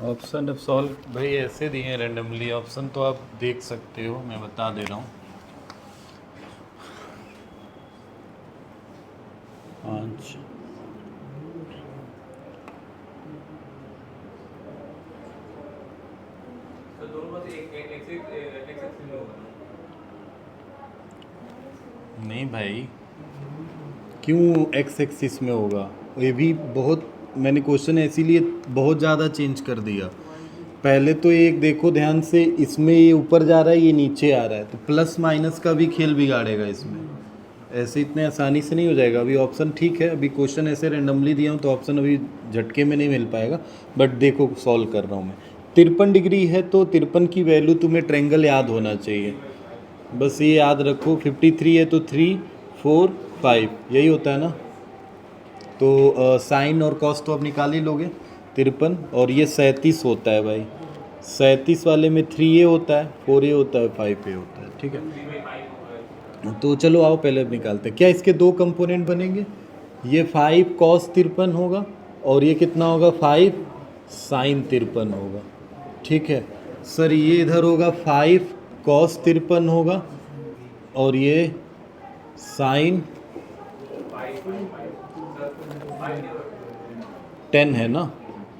Speaker 1: ऑप्शन अब सॉल्व भाई ऐसे दिए हैं रेंडमली, ऑप्शन तो आप देख सकते हो, मैं बता दे रहा हूँ। 5 नहीं भाई, क्यों एक्स एक्सिस में होगा? ये भी बहुत, मैंने क्वेश्चन इसीलिए बहुत ज़्यादा चेंज कर दिया। पहले तो एक देखो ध्यान से, इसमें ये ऊपर जा रहा है, ये नीचे आ रहा है, तो प्लस माइनस का भी खेल बिगाड़ेगा इसमें, ऐसे इतने आसानी से नहीं हो जाएगा। अभी ऑप्शन ठीक है, अभी क्वेश्चन ऐसे रेंडमली दिया हूँ तो ऑप्शन अभी झटके में नहीं मिल पाएगा, बट देखो सॉल्व कर रहा हूँ मैं। 53 डिग्री है तो 53 की वैल्यू तुम्हें ट्रायंगल याद होना चाहिए, बस ये याद रखो। 53 है तो 3 4 5 यही होता है ना। तो साइन और कॉस तो अब निकाल ही लोगे। 53 और ये 37 होता है भाई, 37 वाले में 3a होता है, 4a होता है, 5a होता है। ठीक है, तो चलो आओ पहले अब निकालते हैं। क्या इसके दो कंपोनेंट बनेंगे? ये 5 कॉस 53 होगा और ये कितना होगा? 5 साइन 53 होगा। ठीक है सर, ये इधर होगा 5 कॉस 53 होगा और ये साइन 10 है ना,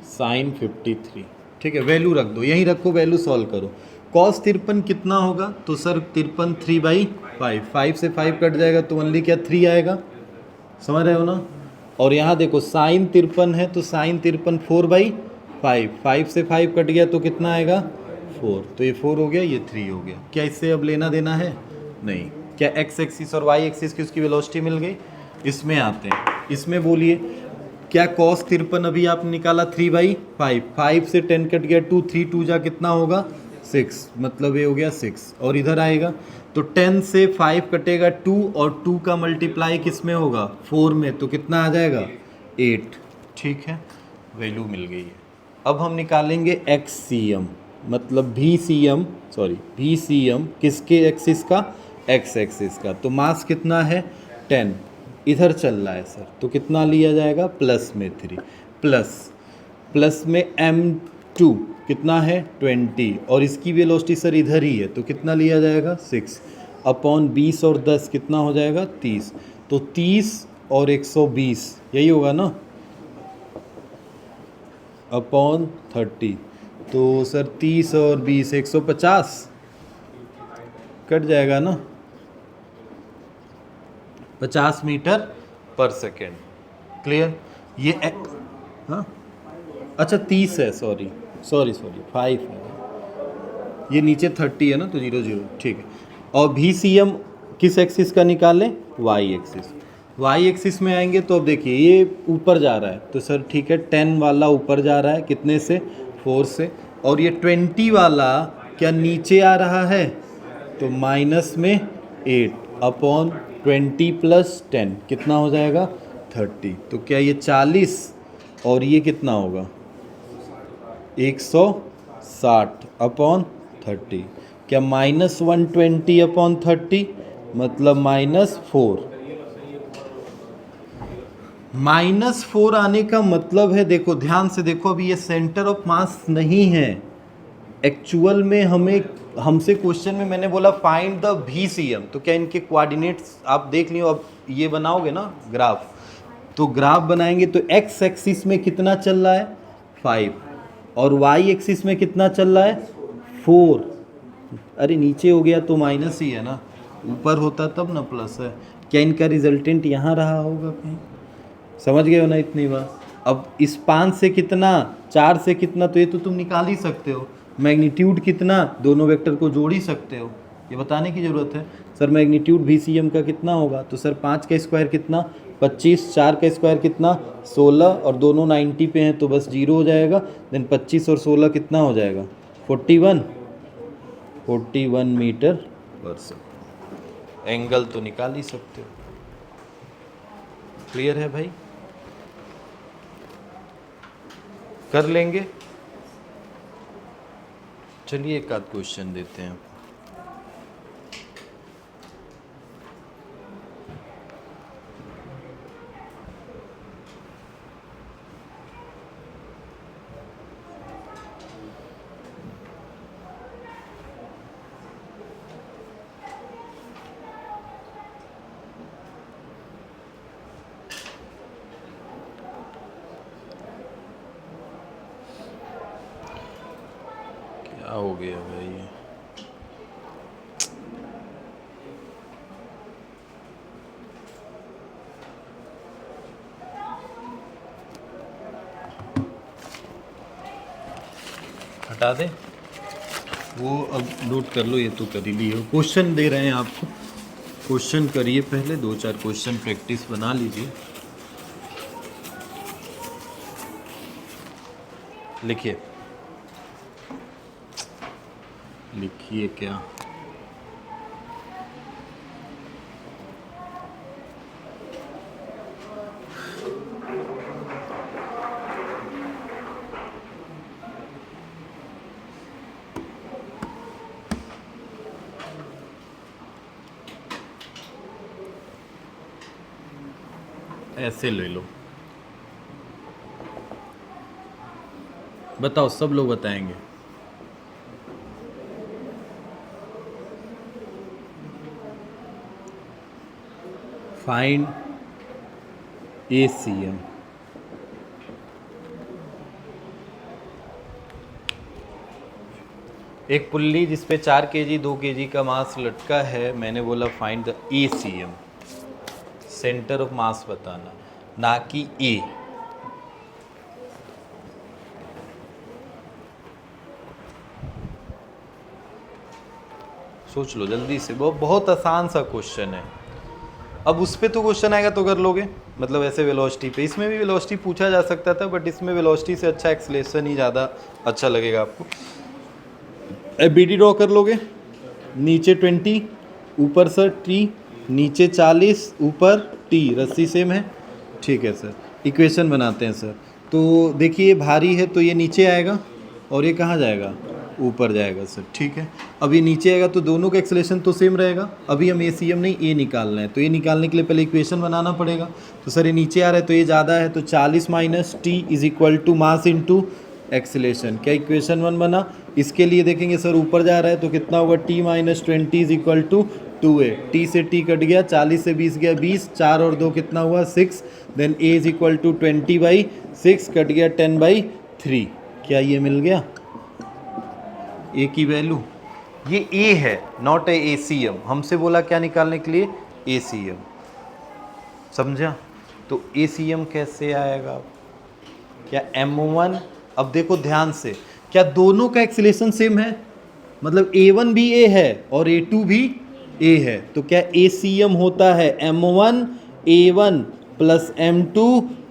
Speaker 1: साइन 53। ठीक है, वैल्यू रख दो, यहीं रखो, वैल्यू सॉल्व करो। कॉस 53 कितना होगा, तो सर 53 3/5, 5 से 5 कट जाएगा तो ओनली क्या 3 आएगा, समझ रहे हो ना। और यहाँ देखो साइन 53 है तो साइन 53 4/5, 5 से 5 कट गया तो कितना आएगा 4, तो ये 4 हो गया, ये 3 हो गया। क्या इससे अब लेना देना है, नहीं। क्या एक्स एक्सिस और वाई एक्सिस की उसकी वेलोसिटी मिल गई। इसमें आते हैं, इसमें बोलिए क्या कॉस 53 अभी आपने निकाला 3/5, 5 से 10 कट गया 2, 3 2 जा कितना होगा 6, मतलब ये हो गया 6। और इधर आएगा तो 10 से 5 कटेगा 2, और 2 का मल्टीप्लाई किस में होगा 4 में, तो कितना आ जाएगा 8। ठीक है, वैल्यू मिल गई है। अब हम निकालेंगे एक्स सी एम, मतलब भी सी एम, सॉरी भी सी एम किसके एक्सिस का, एक्स एक्सिस का। तो मास कितना है 10, इधर चल रहा है सर, तो कितना लिया जाएगा प्लस में 3, प्लस में m2 कितना है 20, और इसकी वेलोसिटी सर इधर ही है तो कितना लिया जाएगा 6 अपॉन 20 और 10 कितना हो जाएगा 30, तो 30 और 120 यही होगा ना, अपॉन 30, तो सर 30 और 20 150 कट जाएगा ना, 50 मीटर पर सेकेंड। क्लियर, ये हाँ अच्छा 30 है, सॉरी 5 है, ये नीचे 30 है ना तो 0 0, ठीक है। और भी सी एम किस एक्सिस का निकालें, वाई एक्सिस। वाई एक्सिस में आएंगे तो अब देखिए ये ऊपर जा रहा है तो सर ठीक है 10 वाला ऊपर जा रहा है कितने से 4 से, और ये 20 वाला क्या नीचे आ रहा है तो माइनस में 8 अपॉन 20 प्लस 10 कितना हो जाएगा 30, तो क्या ये 40 और ये कितना होगा 160 अपॉन 30, क्या -120 अपॉन 30 मतलब -4। -4 आने का मतलब है, देखो ध्यान से देखो, अभी ये सेंटर ऑफ मास नहीं है एक्चुअल में। हमसे क्वेश्चन में मैंने बोला फाइंड द भी सी एम, तो क्या इनके कोऑर्डिनेट्स आप देख लियो। अब ये बनाओगे ना ग्राफ, तो ग्राफ बनाएंगे तो एक्स एक्सिस में कितना चल रहा है 5, और वाई एक्सिस में कितना चल रहा है 4। अरे नीचे हो गया तो माइनस ही है ना, ऊपर होता तब ना प्लस है। क्या इनका रिजल्टेंट यहाँ रहा होगा कहीं, समझ गए हो ना इतनी बात। अब इस 5 से कितना 4 से कितना, तो ये तो तुम निकाल ही सकते हो। मैग्नीट्यूड कितना, दोनों वेक्टर को जोड़ ही सकते हो, ये बताने की ज़रूरत है। सर मैग्नीट्यूड भी सी एम का कितना होगा, तो सर 5 का स्क्वायर कितना 25, 4 का स्क्वायर कितना 16, और दोनों 90 पे हैं तो बस 0 हो जाएगा। देन 25 और 16 कितना हो जाएगा 41 मीटर पर सेकेंड। एंगल तो निकाल ही सकते हो। क्लियर है भाई, कर लेंगे। चलिए एक आध क्वेश्चन देते हैं। क्या हो गया भाई, हटा दे वो, अब नोट कर लो, ये तो कर ही लियो। क्वेश्चन दे रहे हैं आपको, क्वेश्चन करिए पहले, 2-4 क्वेश्चन प्रैक्टिस बना लीजिए। लिखिए, लिखिए क्या, ऐसे ले लो, बताओ, सब लोग बताएंगे। फाइंड ACM, एक पुल्ली जिस पे 4 केजी 2 केजी का मास लटका है, मैंने बोला find the ACM, centre of मास बताना, ना कि ए। सोच लो जल्दी से, वो बहुत आसान सा क्वेश्चन है। अब उस पे तो क्वेश्चन आएगा तो कर लोगे, मतलब ऐसे वेलोसिटी पे। इसमें भी वेलोसिटी पूछा जा सकता था, बट इसमें वेलोसिटी से अच्छा एक्सेलरेशन ही ज़्यादा अच्छा लगेगा आपको। BD ड्रॉ कर लोगे, नीचे 20, ऊपर सर T, नीचे 40, ऊपर T, रस्सी सेम है, ठीक है सर। इक्वेशन बनाते हैं सर। तो देखिए भारी है तो ये नीचे आएगा और ये कहाँ जाएगा, ऊपर जाएगा सर, ठीक है। अब ये नीचे आएगा तो दोनों का एक्सेलरेशन तो सेम रहेगा। अभी हम ACM नहीं A निकालना है, तो ये निकालने के लिए पहले इक्वेशन बनाना पड़ेगा। तो सर ये नीचे आ रहा है तो ये ज़्यादा है, तो 40 minus T is equal to mass into acceleration. क्या इक्वेशन 1 बना। इसके लिए देखेंगे सर ऊपर जा रहा है तो कितना होगा, T minus 20 is equal to 2A। T से T कट गया, 40 से 20 गया 20, 4 और 2 कितना हुआ 6, then A is equal to 20/6, cut गया 10/3। क्या ये मिल गया A की वैल्यू, ये A है, नॉट ए ACM। हमसे बोला क्या निकालने के लिए, ACM, समझा। तो ACM कैसे आएगा, क्या M1, अब देखो ध्यान से, क्या दोनों का एक्सेलरेशन सेम है, मतलब A1 भी A है और A2 भी A है, तो क्या ACM होता है M1 A1 plus M2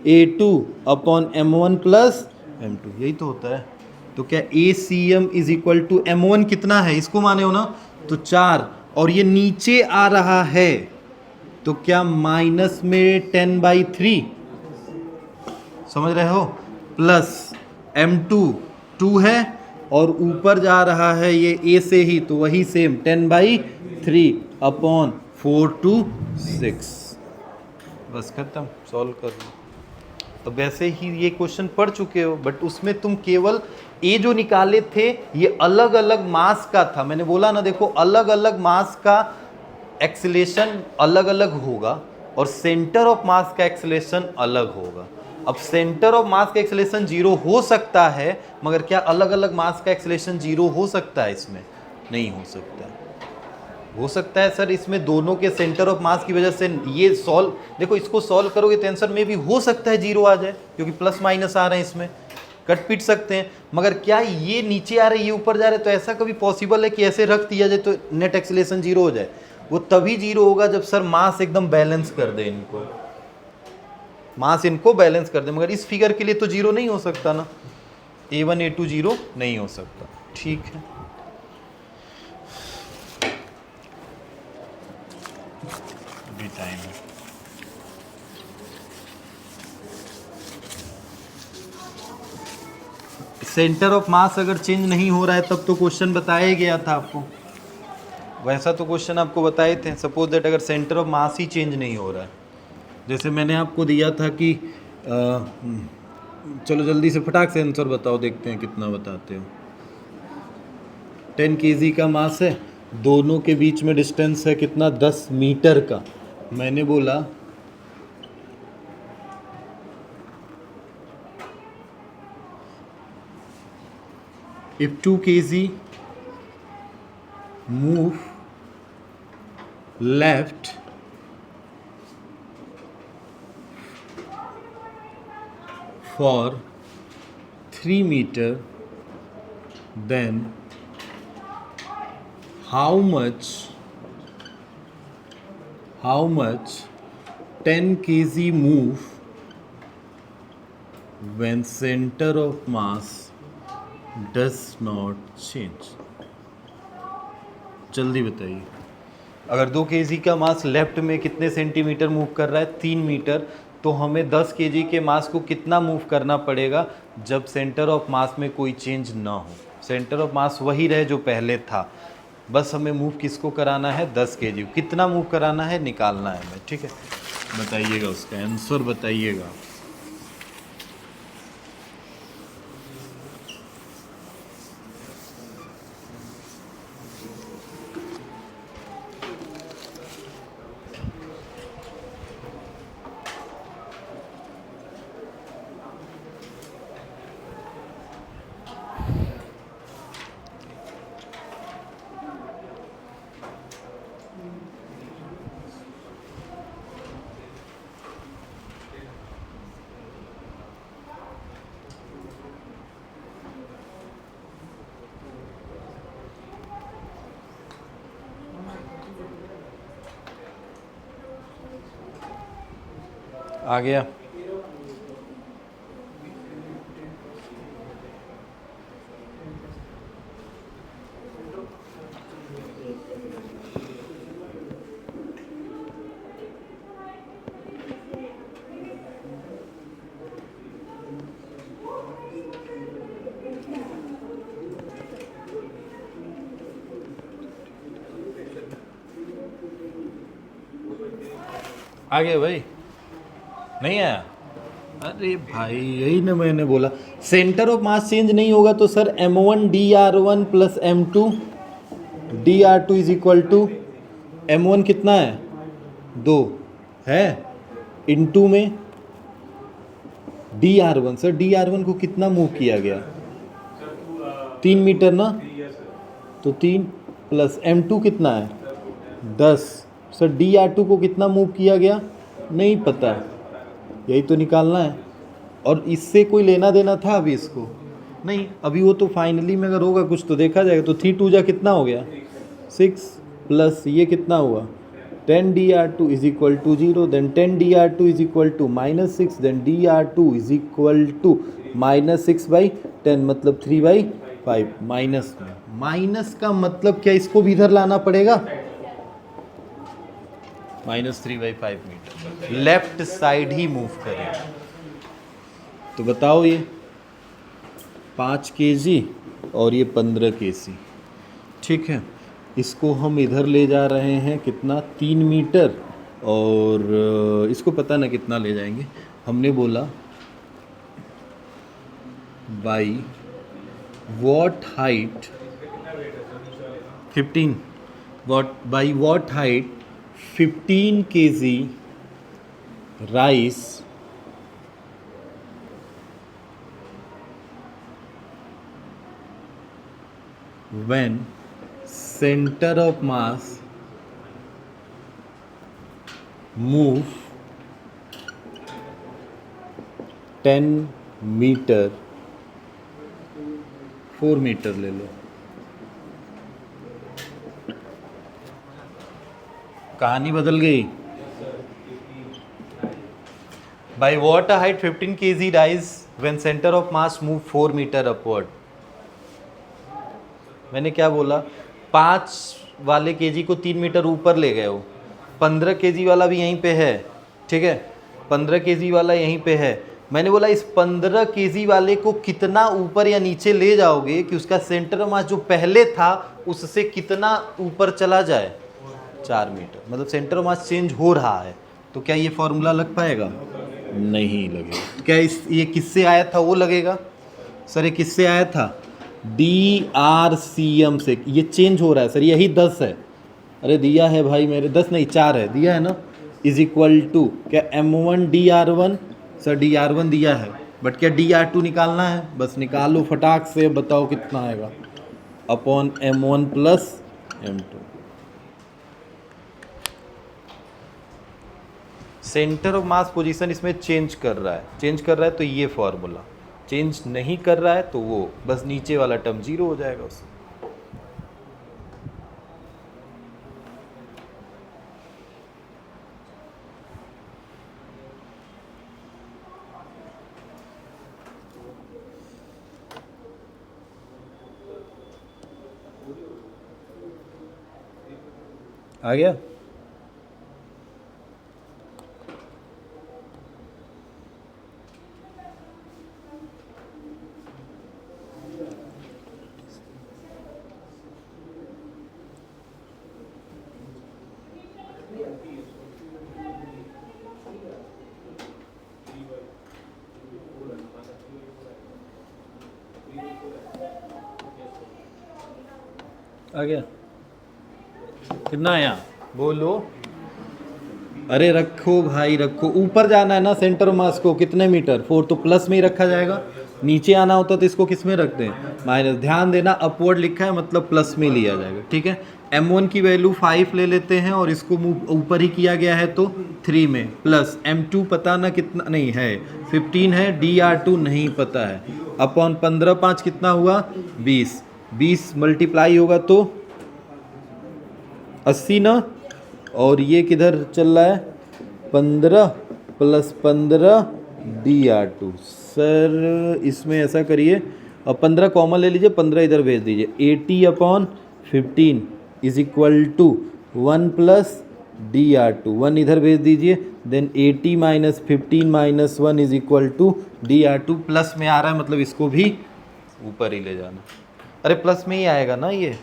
Speaker 1: A2 upon M1 plus M2, यही तो होता है। तो क्या ACM is equal to M1 कितना है, इसको माने हो ना, तो 4, और ये नीचे आ रहा है तो क्या माइनस में 10/3, समझ रहे हो, प्लस M2 2 है और ऊपर जा रहा है ये A से ही, तो वही सेम 10/3 अपॉन 4 to 6, बस खत्म, सॉल्व कर लो। तो वैसे ही ये क्वेश्चन पढ़ चुके हो, बट उसमें तुम केवल ए जो निकाले थे ये अलग अलग मास का था। मैंने बोला ना, देखो अलग अलग मास का एक्सेलरेशन अलग अलग होगा और सेंटर ऑफ मास का एक्सेलरेशन अलग होगा। अब सेंटर ऑफ मास का एक्सेलरेशन 0 हो सकता है, मगर क्या अलग अलग मास का एक्सेलरेशन 0 हो सकता है, इसमें नहीं हो सकता है। हो सकता है सर इसमें दोनों के सेंटर ऑफ मास की वजह से ये सॉल्व, देखो इसको सॉल्व करोगे तो आंसर में भी हो सकता है 0 आ जाए, क्योंकि प्लस माइनस आ रहे हैं, इसमें कट पीट सकते हैं। मगर क्या ये नीचे आ रहे हैं ये ऊपर जा रहे हैं, तो ऐसा कभी पॉसिबल है कि ऐसे रख दिया जाए तो नेट एक्सेलरेशन 0 हो जाए। वो तभी 0 होगा जब सर मास एकदम बैलेंस कर दे, इनको मास इनको बैलेंस कर दे। मगर इस फिगर के लिए तो 0 नहीं हो सकता ना, A1 A2 0 नहीं हो सकता, ठीक है। अभी टाइम है, सेंटर ऑफ मास अगर चेंज नहीं हो रहा है तब तो क्वेश्चन बताया गया था आपको, वैसा तो क्वेश्चन आपको बताए थे। सपोज दैट अगर centre of mass he change नहीं हो रहा है, जैसे मैंने आपको दिया था कि चलो जल्दी से फटाक से आंसर बताओ, देखते हैं कितना बताते हो। 10 kg का मास है, दोनों के बीच में डिस्टेंस है कितना, 10 मीटर का। मैंने बोला if 2 kg move left for 3 meter, then how much 10 kg move when center of mass does not change। जल्दी बताइए, अगर 2 kg का मास लेफ्ट में कितने सेंटीमीटर मूव कर रहा है, 3 मीटर, तो हमें 10 kg के मास को कितना मूव करना पड़ेगा जब सेंटर ऑफ मास में कोई चेंज ना हो। सेंटर ऑफ मास वही रहे जो पहले था, बस हमें मूव किसको कराना है, 10 kg। कितना मूव कराना है निकालना है हमें, ठीक है। बताइएगा उसका आंसर बताइएगा। आ गया। आ गया भाई, नहीं आया? अरे भाई यही ना मैंने बोला, सेंटर ऑफ मास चेंज नहीं होगा तो sir m1 dr1 plus m2 dr2 is equal to m1 कितना है 2 है इनटू में dr1। सर dr1 को कितना मूव किया गया 3 मीटर ना, तो 3 प्लस m2 कितना है 10। सर dr2 को कितना मूव किया गया नहीं पता, यही तो निकालना है। और इससे कोई लेना देना था अभी इसको नहीं, अभी वो तो फाइनली में अगर होगा कुछ तो देखा जाएगा। तो 3 2 जा कितना हो गया 6 प्लस ये कितना हुआ 10 dr2 is equal to 0, then 10 dr2 is equal to -6, then dr2 is equal to -6/10 मतलब 3/5। माइनस में, माइनस का मतलब क्या, इसको भी इधर लाना पड़ेगा, -3/5 मीटर लेफ्ट साइड ही मूव करें। तो बताओ ये 5 kg और ये 15 kg, ठीक है। इसको हम इधर ले जा रहे हैं कितना 3 मीटर, और इसको पता ना कितना ले जाएंगे। हमने बोला by what height 15 what by what height 15 kg राइस when center of mass move 10 metre 4 metre ले लो, कहानी बदल गई। By what height 15 kg rise when centre of mass move 4 metre upward. मैंने क्या बोला 5 वाले केजी को 3 मीटर ऊपर ले गए हो, 15 kg वाला भी यहीं पे है, ठीक है 15 kg वाला यहीं पे है। मैंने बोला इस 15 kg वाले को कितना ऊपर या नीचे ले जाओगे कि उसका सेंटर ऑफ मास जो पहले था उससे कितना ऊपर चला जाए 4 मीटर, मतलब सेंटर ऑफ मास चेंज हो रहा है। तो क्या ये फॉर्मूला लग पाएगा नहीं लगेगा। तो क्या ये किससे आया था वो लगेगा सर, ये किससे आया था DRCM से। ये चेंज हो रहा है सर, यही 10 है, अरे दिया है भाई मेरे 10 नहीं 4 है, दिया है ना, इज इक्वल टू क्या m1 dr1, सर dr1 दिया है बट क्या dr2 निकालना है, बस निकालो फटाक से, बताओ कितना आएगा upon m1 plus m2। Centre of mass position इसमें चेंज कर रहा है, चेंज कर रहा है तो ये फॉर्मूला, चेंज नहीं कर रहा है तो वो बस नीचे वाला टर्म 0 हो जाएगा उससे। आ गया। आ गया कितना आया बोलो, अरे रखो भाई रखो, ऊपर जाना है ना सेंटर मास को कितने मीटर 4, तो प्लस में ही रखा जाएगा, नीचे आना होता तो इसको किस में रखते हैं माइनस। ध्यान देना अपवर्ड लिखा है मतलब प्लस में लिया जाएगा, ठीक है। m1 की वैल्यू 5 ले लेते हैं और इसको ऊपर ही किया गया है तो 3 में, प्लस m2 पता ना कितना नहीं है 15 है, dr2 नहीं पता है, अपॉन 15 5 कितना हुआ 20, 20 मल्टीप्लाई होगा तो 80 ना, और ये किधर चल रहा है 15 प्लस 15 dr2। सर इसमें ऐसा करिए, अब 15 कॉमन ले लीजिए, 15 इधर भेज दीजिए। 80/15 is equal to 1 plus dr2, 1 इधर भेज दीजिए। Then 80 minus 15 minus 1 is equal to dr2। Plus में आ रहा है मतलब इसको भी ऊपर ही ले जाना। अरे प्लस में ही आएगा ना, ये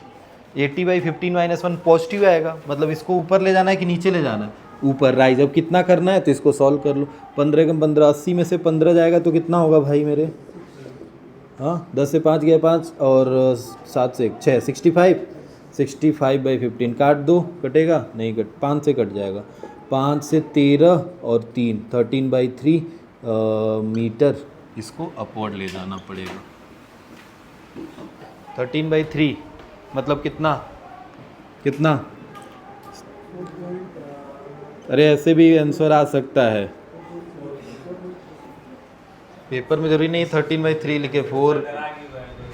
Speaker 1: 80/15 माइनस 1 पॉजिटिव आएगा, मतलब इसको ऊपर ले जाना है कि नीचे ले जाना है? ऊपर राइज। अब कितना करना है तो इसको सॉल्व कर लो। 15 कम 15, 80 में से 15 जाएगा तो कितना होगा भाई मेरे? हाँ 10 से 5 गया 5 और 7 से 1 6, 65। 65/15 काट दो, कटेगा नहीं? 5 से कट जाएगा। 5 से 13 और 3 13/3 मीटर इसको अपवर्ड ले जाना पड़ेगा। 13/3 मतलब कितना? अरे ऐसे भी आंसर आ सकता है, पेपर में जरूरी नहीं 13/3 लिखे,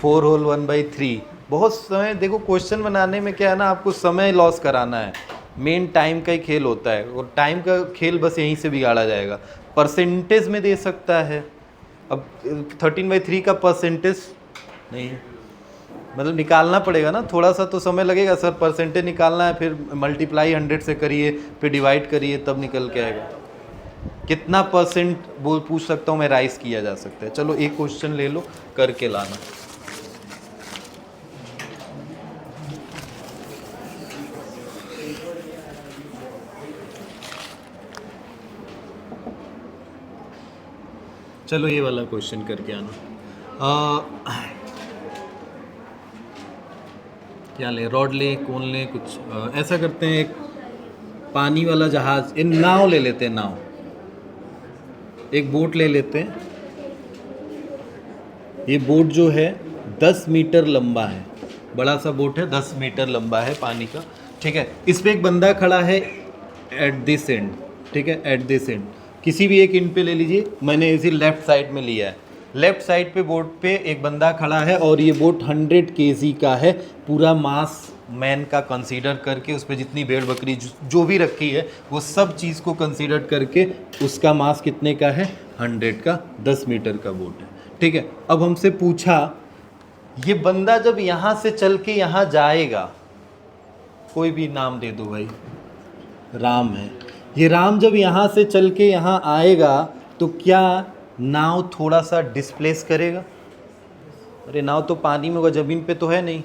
Speaker 1: 4 होल 1/3। बहुत समय, देखो क्वेश्चन बनाने में क्या है ना, आपको समय लॉस कराना है, मेन टाइम का ही खेल होता है, और टाइम का खेल बस यहीं से बिगाड़ा जाएगा। परसेंटेज में दे सकता है, अब 13/3 का परसेंटेज नहीं, मतलब निकालना पड़ेगा ना, थोड़ा सा तो समय लगेगा सर, परसेंटेज निकालना है, फिर मल्टीप्लाई 100 से करिए, फिर डिवाइड करिए, तब निकल के आएगा। कितना परसेंट बोल पूछ सकता हूँ मैं, राइज किया जा सकता है। चलो एक क्वेश्चन ले लो, करके लाना। चलो ये वाला क्वेश्चन करके आना। क्या ले, रॉड ले, कौन ले, कुछ ऐसा करते हैं, एक पानी वाला जहाज, इन नाव ले लेते हैं, नाव, एक बोट ले लेते हैं। ये बोट जो है 10 मीटर लंबा है, बड़ा सा बोट है, 10 मीटर लंबा है पानी का, ठीक है। इस पे एक बंदा खड़ा है एट दिस एंड, ठीक है, एट दिस एंड, किसी भी एक एंड पे ले लीजिए, मैंने इसी लेफ्ट साइड में लिया है। लेफ्ट साइड पे बोट पे एक बंदा खड़ा है और ये बोट 100 kg का है, पूरा मास मैन का कंसीडर करके, उस पर जितनी भेड़ बकरी जो भी रखी है वो सब चीज़ को कंसीडर करके उसका मास कितने का है? 100 का, 10 मीटर का बोट है, ठीक है। अब हमसे पूछा ये बंदा जब यहाँ से चल के यहाँ जाएगा, कोई भी नाम दे दो भाई, राम है, ये राम जब यहाँ से चल के यहाँ आएगा तो क्या नाव थोड़ा सा डिस्प्लेस करेगा? अरे नाव तो पानी में होगा, ज़मीन पे तो है नहीं,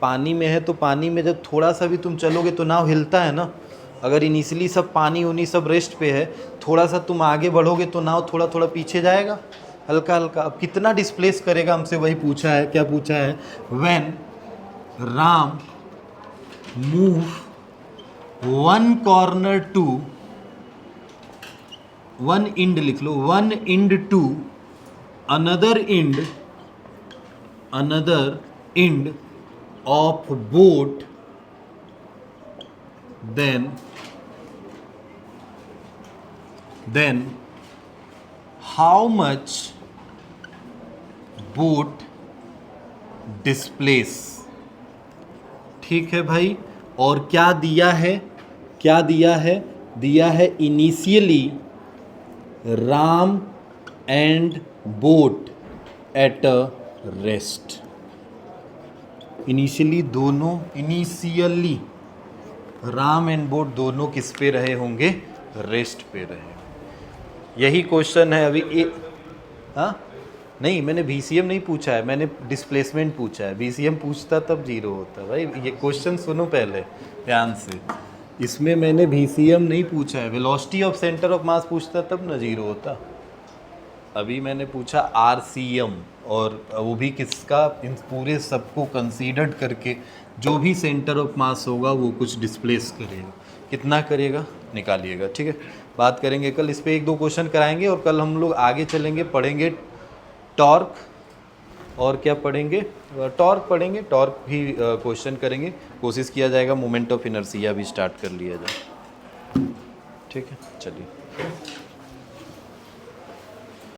Speaker 1: पानी में है तो पानी में जब थोड़ा सा भी तुम चलोगे तो नाव हिलता है ना। अगर इनिशियली सब पानी उनी सब रेस्ट पे है, थोड़ा सा तुम आगे बढ़ोगे तो नाव थोड़ा थोड़ा पीछे जाएगा, हल्का हल्का। अब कितना डिस्प्लेस करेगा, हमसे वही पूछा है। क्या पूछा है? When Ram move one corner to, one end लिख लो, one end to another end of boat, then how much boat displace? ठीक है भाई, और क्या दिया है? दिया है initially Ram and boat at a rest. Initially Ram and boat दोनों किस पे रहे होंगे? रेस्ट पे रहे। यही क्वेश्चन है अभी हाँ नहीं, मैंने VCM नहीं पूछा है, मैंने डिस्प्लेसमेंट पूछा है। VCM पूछता तब 0 होता भाई। ये क्वेश्चन सुनो पहले ध्यान से, इसमें मैंने VCM नहीं पूछा है, वेलोसिटी ऑफ सेंटर ऑफ मास पूछता तब ना 0 होता। अभी मैंने पूछा RCM, और वो भी किसका? इन पूरे सबको कंसीडर्ड करके जो भी सेंटर ऑफ मास होगा वो कुछ डिस्प्लेस करेगा। कितना करेगा निकालिएगा, ठीक है। बात करेंगे कल इस पे, 1-2 क्वेश्चन कराएंगे, और कल हम लोग आगे चलेंगे, पढ़ेंगे टॉर्क, और क्या पढ़ेंगे? टॉर्क पढ़ेंगे, टॉर्क भी क्वेश्चन करेंगे, कोशिश किया जाएगा मोमेंट ऑफ इनर्शिया भी स्टार्ट कर लिया जाए, ठीक है। चलिए।